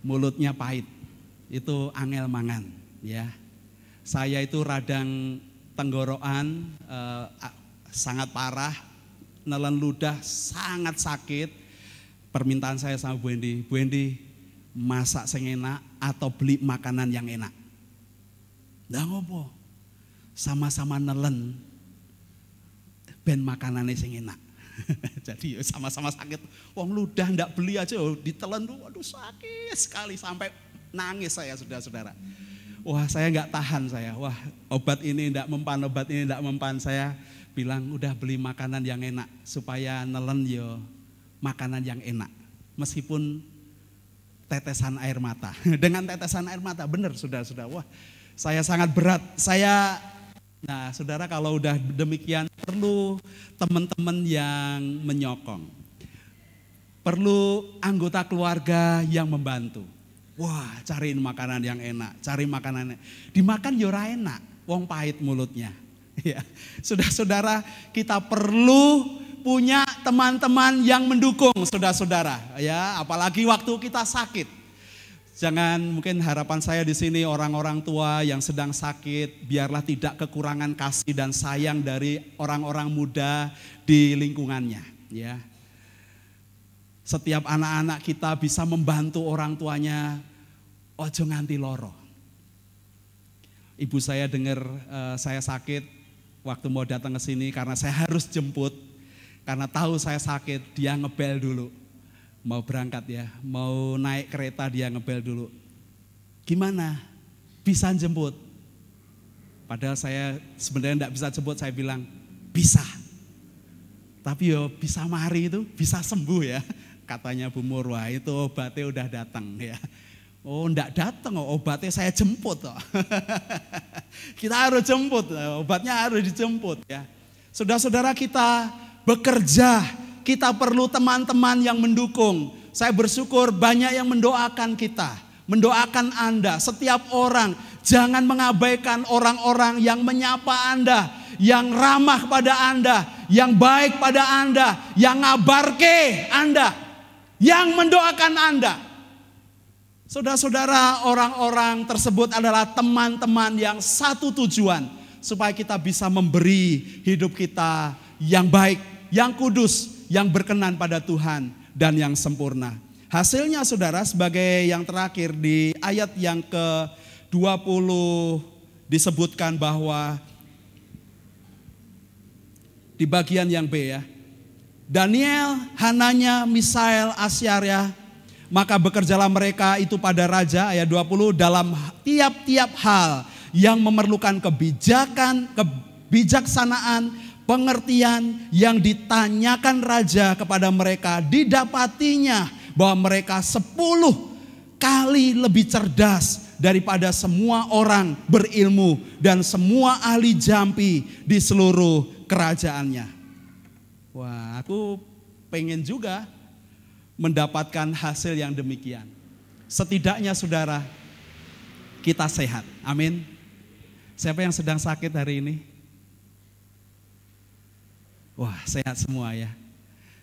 Speaker 4: Mulutnya pahit, itu angel mangan, ya. Saya itu radang tenggorokan sangat parah, nelen ludah sangat sakit. Permintaan saya sama Bu Endi, masak sing enak atau beli makanan yang enak. Nggak ngopo, sama-sama nelen, ben makanannya sing enak. Jadi sama-sama sakit. Wong ludah ndak beli aja ditelen tuh, waduh sakit sekali sampai nangis saya saudara-saudara. Wah saya nggak tahan saya, wah obat ini ndak mempan, saya bilang udah beli makanan yang enak supaya nelen yo makanan yang enak. Meskipun tetesan air mata, dengan tetesan air mata bener saudara-saudara, wah saya sangat berat, nah saudara kalau udah demikian perlu teman-teman yang menyokong, perlu anggota keluarga yang membantu. Wah cariin makanan yang enak, cari makanan dimakan yora enak, wong pahit mulutnya. Ya, saudara-saudara kita perlu punya teman-teman yang mendukung saudara-saudara. Ya, apalagi waktu kita sakit. Jangan, mungkin harapan saya di sini orang-orang tua yang sedang sakit, biarlah tidak kekurangan kasih dan sayang dari orang-orang muda di lingkungannya. Ya. Setiap anak-anak kita bisa membantu orang tuanya, ojo nganti loro. Ibu saya dengar saya sakit waktu mau datang ke sini karena saya harus jemput. Karena tahu saya sakit, dia ngebel dulu. Mau berangkat ya, mau naik kereta dia ngebel dulu. Gimana? Bisa jemput? Padahal saya sebenarnya enggak bisa jemput, saya bilang bisa. Tapi yo bisa mari itu, bisa sembuh ya. Katanya Bu Mur, wah itu obatnya udah datang ya. Oh enggak datang, obatnya saya jemput. Kita harus jemput, obatnya harus dijemput ya. Saudara-saudara kita bekerja, kita perlu teman-teman yang mendukung. Saya bersyukur banyak yang mendoakan kita, mendoakan Anda, setiap orang. Jangan mengabaikan orang-orang yang menyapa Anda, yang ramah pada Anda, yang baik pada Anda, yang ngabarke Anda, yang mendoakan Anda. Saudara-saudara, orang-orang tersebut adalah teman-teman yang satu tujuan, supaya kita bisa memberi hidup kita yang baik, yang kudus, yang berkenan pada Tuhan dan yang sempurna. Hasilnya saudara sebagai yang terakhir di ayat yang ke-20 disebutkan bahwa di bagian yang B ya. Daniel, Hananya, Misael, Asyarya, maka bekerjalah mereka itu pada raja, ayat 20, dalam tiap-tiap hal yang memerlukan kebijaksanaan, pengertian yang ditanyakan raja kepada mereka, didapatinya bahwa mereka 10 kali lebih cerdas daripada semua orang berilmu dan semua ahli jampi di seluruh kerajaannya. Wah, aku pengen juga mendapatkan hasil yang demikian. Setidaknya saudara, kita sehat. Amin. Siapa yang sedang sakit hari ini? Wah, sehat semua ya.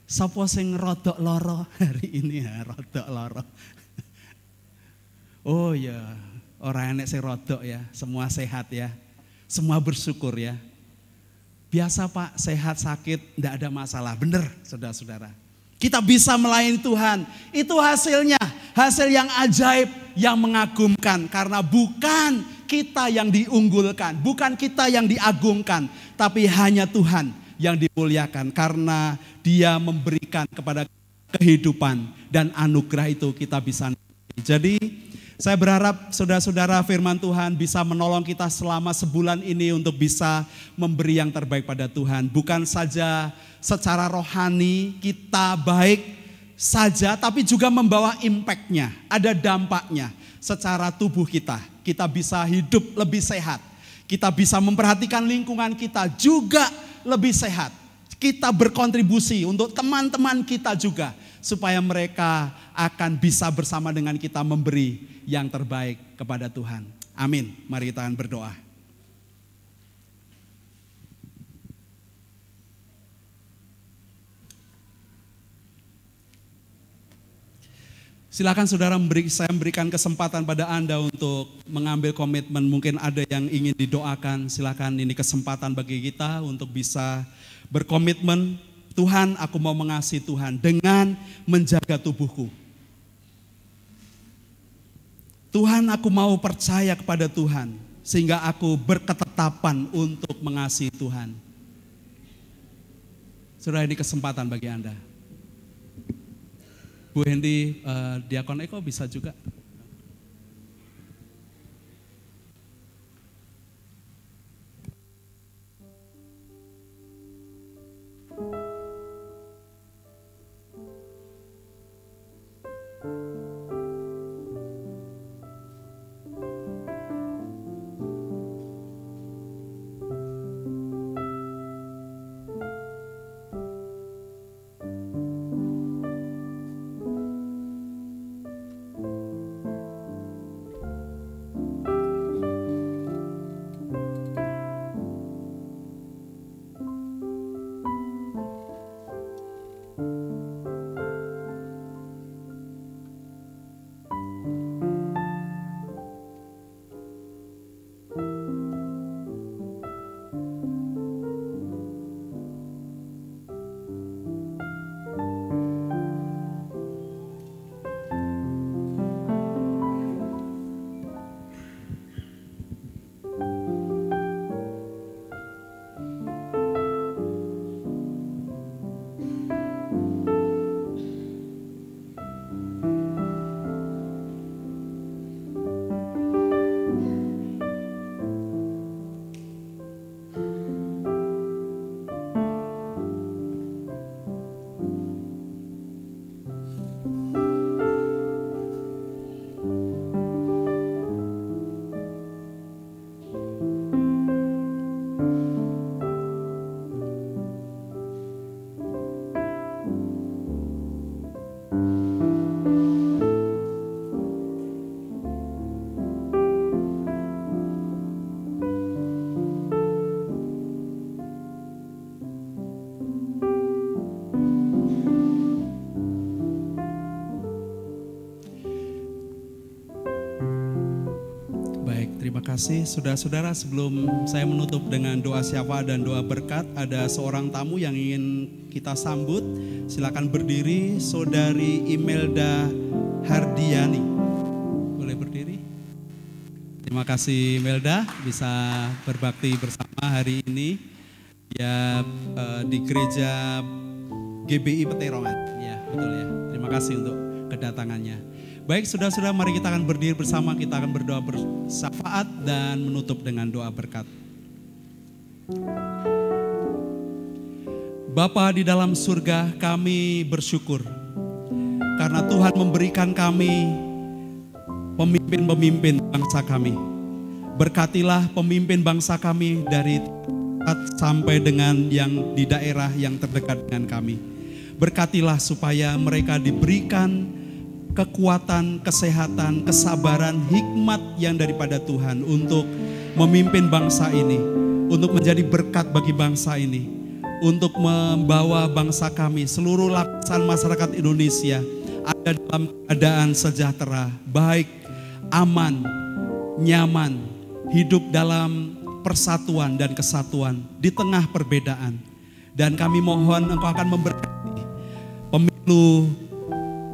Speaker 4: Sopo sing rodok loro hari ini ya, rodok loro. Oh ya, orang enek sing rodok ya, semua sehat ya. Semua bersyukur ya. Biasa Pak, sehat sakit enggak ada masalah. Benar, saudara-saudara. Kita bisa melayani Tuhan. Itu hasilnya, hasil yang ajaib, yang mengagumkan. Karena bukan kita yang diunggulkan, bukan kita yang diagungkan, tapi hanya Tuhan yang dimuliakan karena Dia memberikan kepada kehidupan dan anugerah itu kita bisa. Jadi saya berharap saudara-saudara firman Tuhan bisa menolong kita selama sebulan ini untuk bisa memberi yang terbaik pada Tuhan. Bukan saja secara rohani kita baik saja, tapi juga membawa impactnya, ada dampaknya secara tubuh kita. Kita bisa hidup lebih sehat, kita bisa memperhatikan lingkungan kita juga lebih sehat. Kita berkontribusi untuk teman-teman kita juga, supaya mereka akan bisa bersama dengan kita memberi yang terbaik kepada Tuhan. Amin. Mari kita berdoa. Silakan saudara, saya memberikan kesempatan pada Anda untuk mengambil komitmen. Mungkin ada yang ingin didoakan, silakan, ini kesempatan bagi kita untuk bisa berkomitmen. Tuhan, aku mau mengasihi Tuhan dengan menjaga tubuhku. Tuhan, aku mau percaya kepada Tuhan sehingga aku berketetapan untuk mengasihi Tuhan. Saudara, ini kesempatan bagi Anda. Bu Hendy, Diakon Eko bisa juga. kasih. Saudara-saudara, sebelum saya menutup dengan doa syafaat dan doa berkat, ada seorang tamu yang ingin kita sambut. Silakan berdiri, Saudari Imelda Hardiani. Boleh berdiri? Terima kasih Imelda, bisa berbakti bersama hari ini ya di gereja GBI Peterongan. Ya, betul ya. Terima kasih untuk kedatangannya. Baik, saudara-saudara, mari kita akan berdiri bersama, kita akan berdoa bersyafaat dan menutup dengan doa berkat. Bapa di dalam surga, kami bersyukur karena Tuhan memberikan kami pemimpin-pemimpin bangsa kami. Berkatilah pemimpin bangsa kami dari sampai dengan yang di daerah yang terdekat dengan kami. Berkatilah supaya mereka diberikan kekuatan, kesehatan, kesabaran, hikmat yang daripada Tuhan untuk memimpin bangsa ini, untuk menjadi berkat bagi bangsa ini, untuk membawa bangsa kami, seluruh lapisan masyarakat Indonesia ada dalam keadaan sejahtera, baik, aman, nyaman, hidup dalam persatuan dan kesatuan di tengah perbedaan. Dan kami mohon Engkau akan memberkati pemilu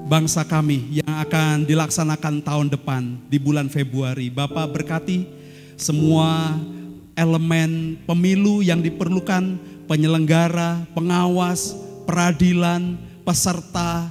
Speaker 4: bangsa kami yang akan dilaksanakan tahun depan di bulan Februari. Bapak berkati semua elemen pemilu yang diperlukan, penyelenggara, pengawas, peradilan, peserta,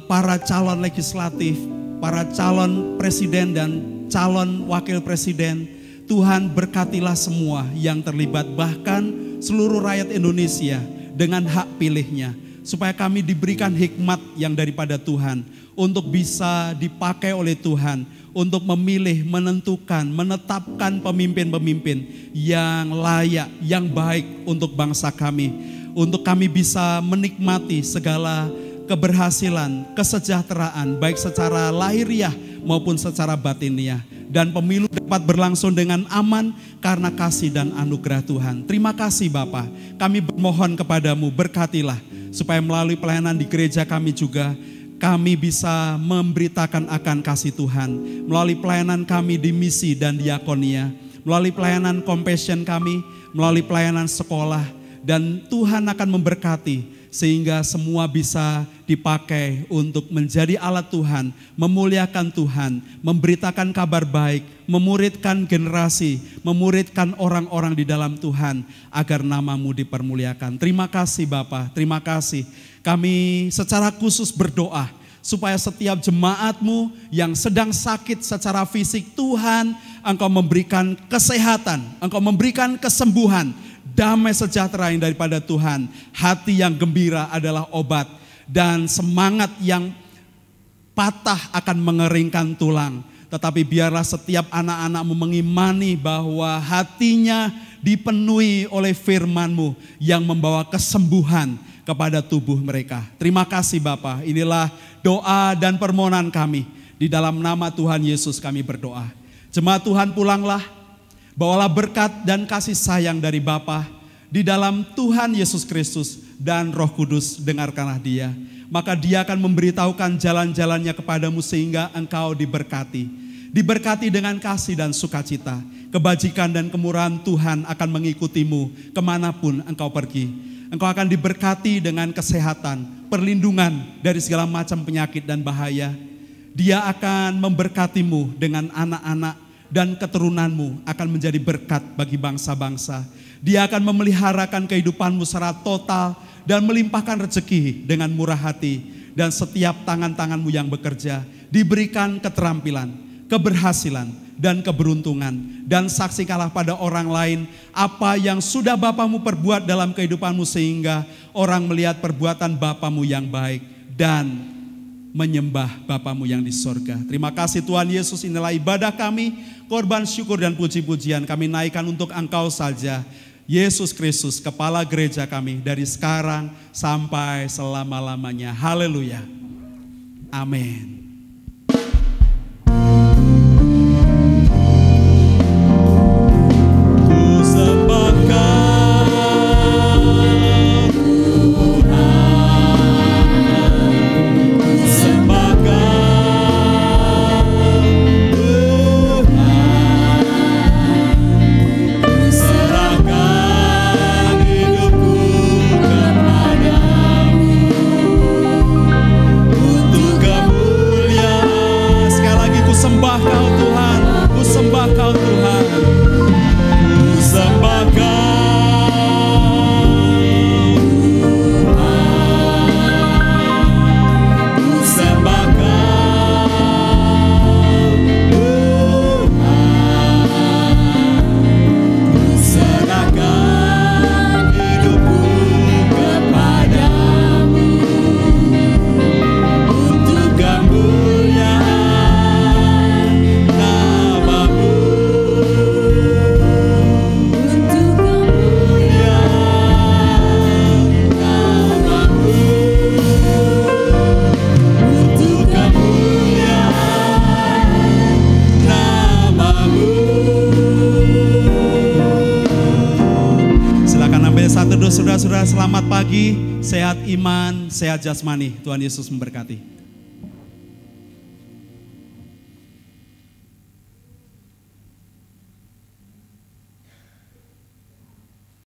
Speaker 4: para calon legislatif, para calon presiden dan calon wakil presiden. Tuhan berkatilah semua yang terlibat, bahkan seluruh rakyat Indonesia dengan hak pilihnya. Supaya kami diberikan hikmat yang daripada Tuhan untuk bisa dipakai oleh Tuhan untuk memilih, menentukan, menetapkan pemimpin-pemimpin yang layak, yang baik untuk bangsa kami. Untuk kami bisa menikmati segala keberhasilan, kesejahteraan baik secara lahiriah maupun secara batiniah. Dan pemilu dapat berlangsung dengan aman karena kasih dan anugerah Tuhan. Terima kasih Bapa, kami bermohon kepadamu, berkatilah supaya melalui pelayanan di gereja kami juga kami bisa memberitakan akan kasih Tuhan melalui pelayanan kami di misi dan diakonia, melalui pelayanan compassion kami, melalui pelayanan sekolah, dan Tuhan akan memberkati sehingga semua bisa dipakai untuk menjadi alat Tuhan, memuliakan Tuhan, memberitakan kabar baik, memuridkan generasi, memuridkan orang-orang di dalam Tuhan agar nama-Mu dipermuliakan. Terima kasih Bapa, terima kasih. Kami secara khusus berdoa supaya setiap jemaat-Mu yang sedang sakit secara fisik, Tuhan, Engkau memberikan kesehatan, Engkau memberikan kesembuhan, damai sejahtera yang daripada Tuhan. Hati yang gembira adalah obat, dan semangat yang patah akan mengeringkan tulang. Tetapi biarlah setiap anak-anak-Mu mengimani bahwa hatinya dipenuhi oleh firman-Mu yang membawa kesembuhan kepada tubuh mereka. Terima kasih Bapa. Inilah doa dan permohonan kami. Di dalam nama Tuhan Yesus kami berdoa. Jemaat Tuhan pulanglah, bawalah berkat dan kasih sayang dari Bapa di dalam Tuhan Yesus Kristus dan Roh Kudus, dengarkanlah Dia. Maka Dia akan memberitahukan jalan-jalannya kepadamu sehingga engkau diberkati. Diberkati dengan kasih dan sukacita. Kebajikan dan kemurahan Tuhan akan mengikutimu kemanapun engkau pergi. Engkau akan diberkati dengan kesehatan, perlindungan dari segala macam penyakit dan bahaya. Dia akan memberkatimu dengan anak-anak, dan keturunanmu akan menjadi berkat bagi bangsa-bangsa. Dia akan memeliharakan kehidupanmu secara total dan melimpahkan rezeki dengan murah hati. Dan setiap tangan-tanganmu yang bekerja diberikan keterampilan, keberhasilan, dan keberuntungan. Dan saksikanlah pada orang lain apa yang sudah Bapamu perbuat dalam kehidupanmu sehingga orang melihat perbuatan Bapamu yang baik dan menyembah Bapamu yang di sorga. Terima kasih Tuhan Yesus, inilah ibadah kami, korban syukur dan puji-pujian kami naikkan untuk Engkau saja, Yesus Kristus, Kepala gereja kami, dari sekarang sampai selama-lamanya. Haleluya. Amin. Saudara-saudara, selamat pagi, sehat iman, sehat jasmani. Tuhan Yesus memberkati.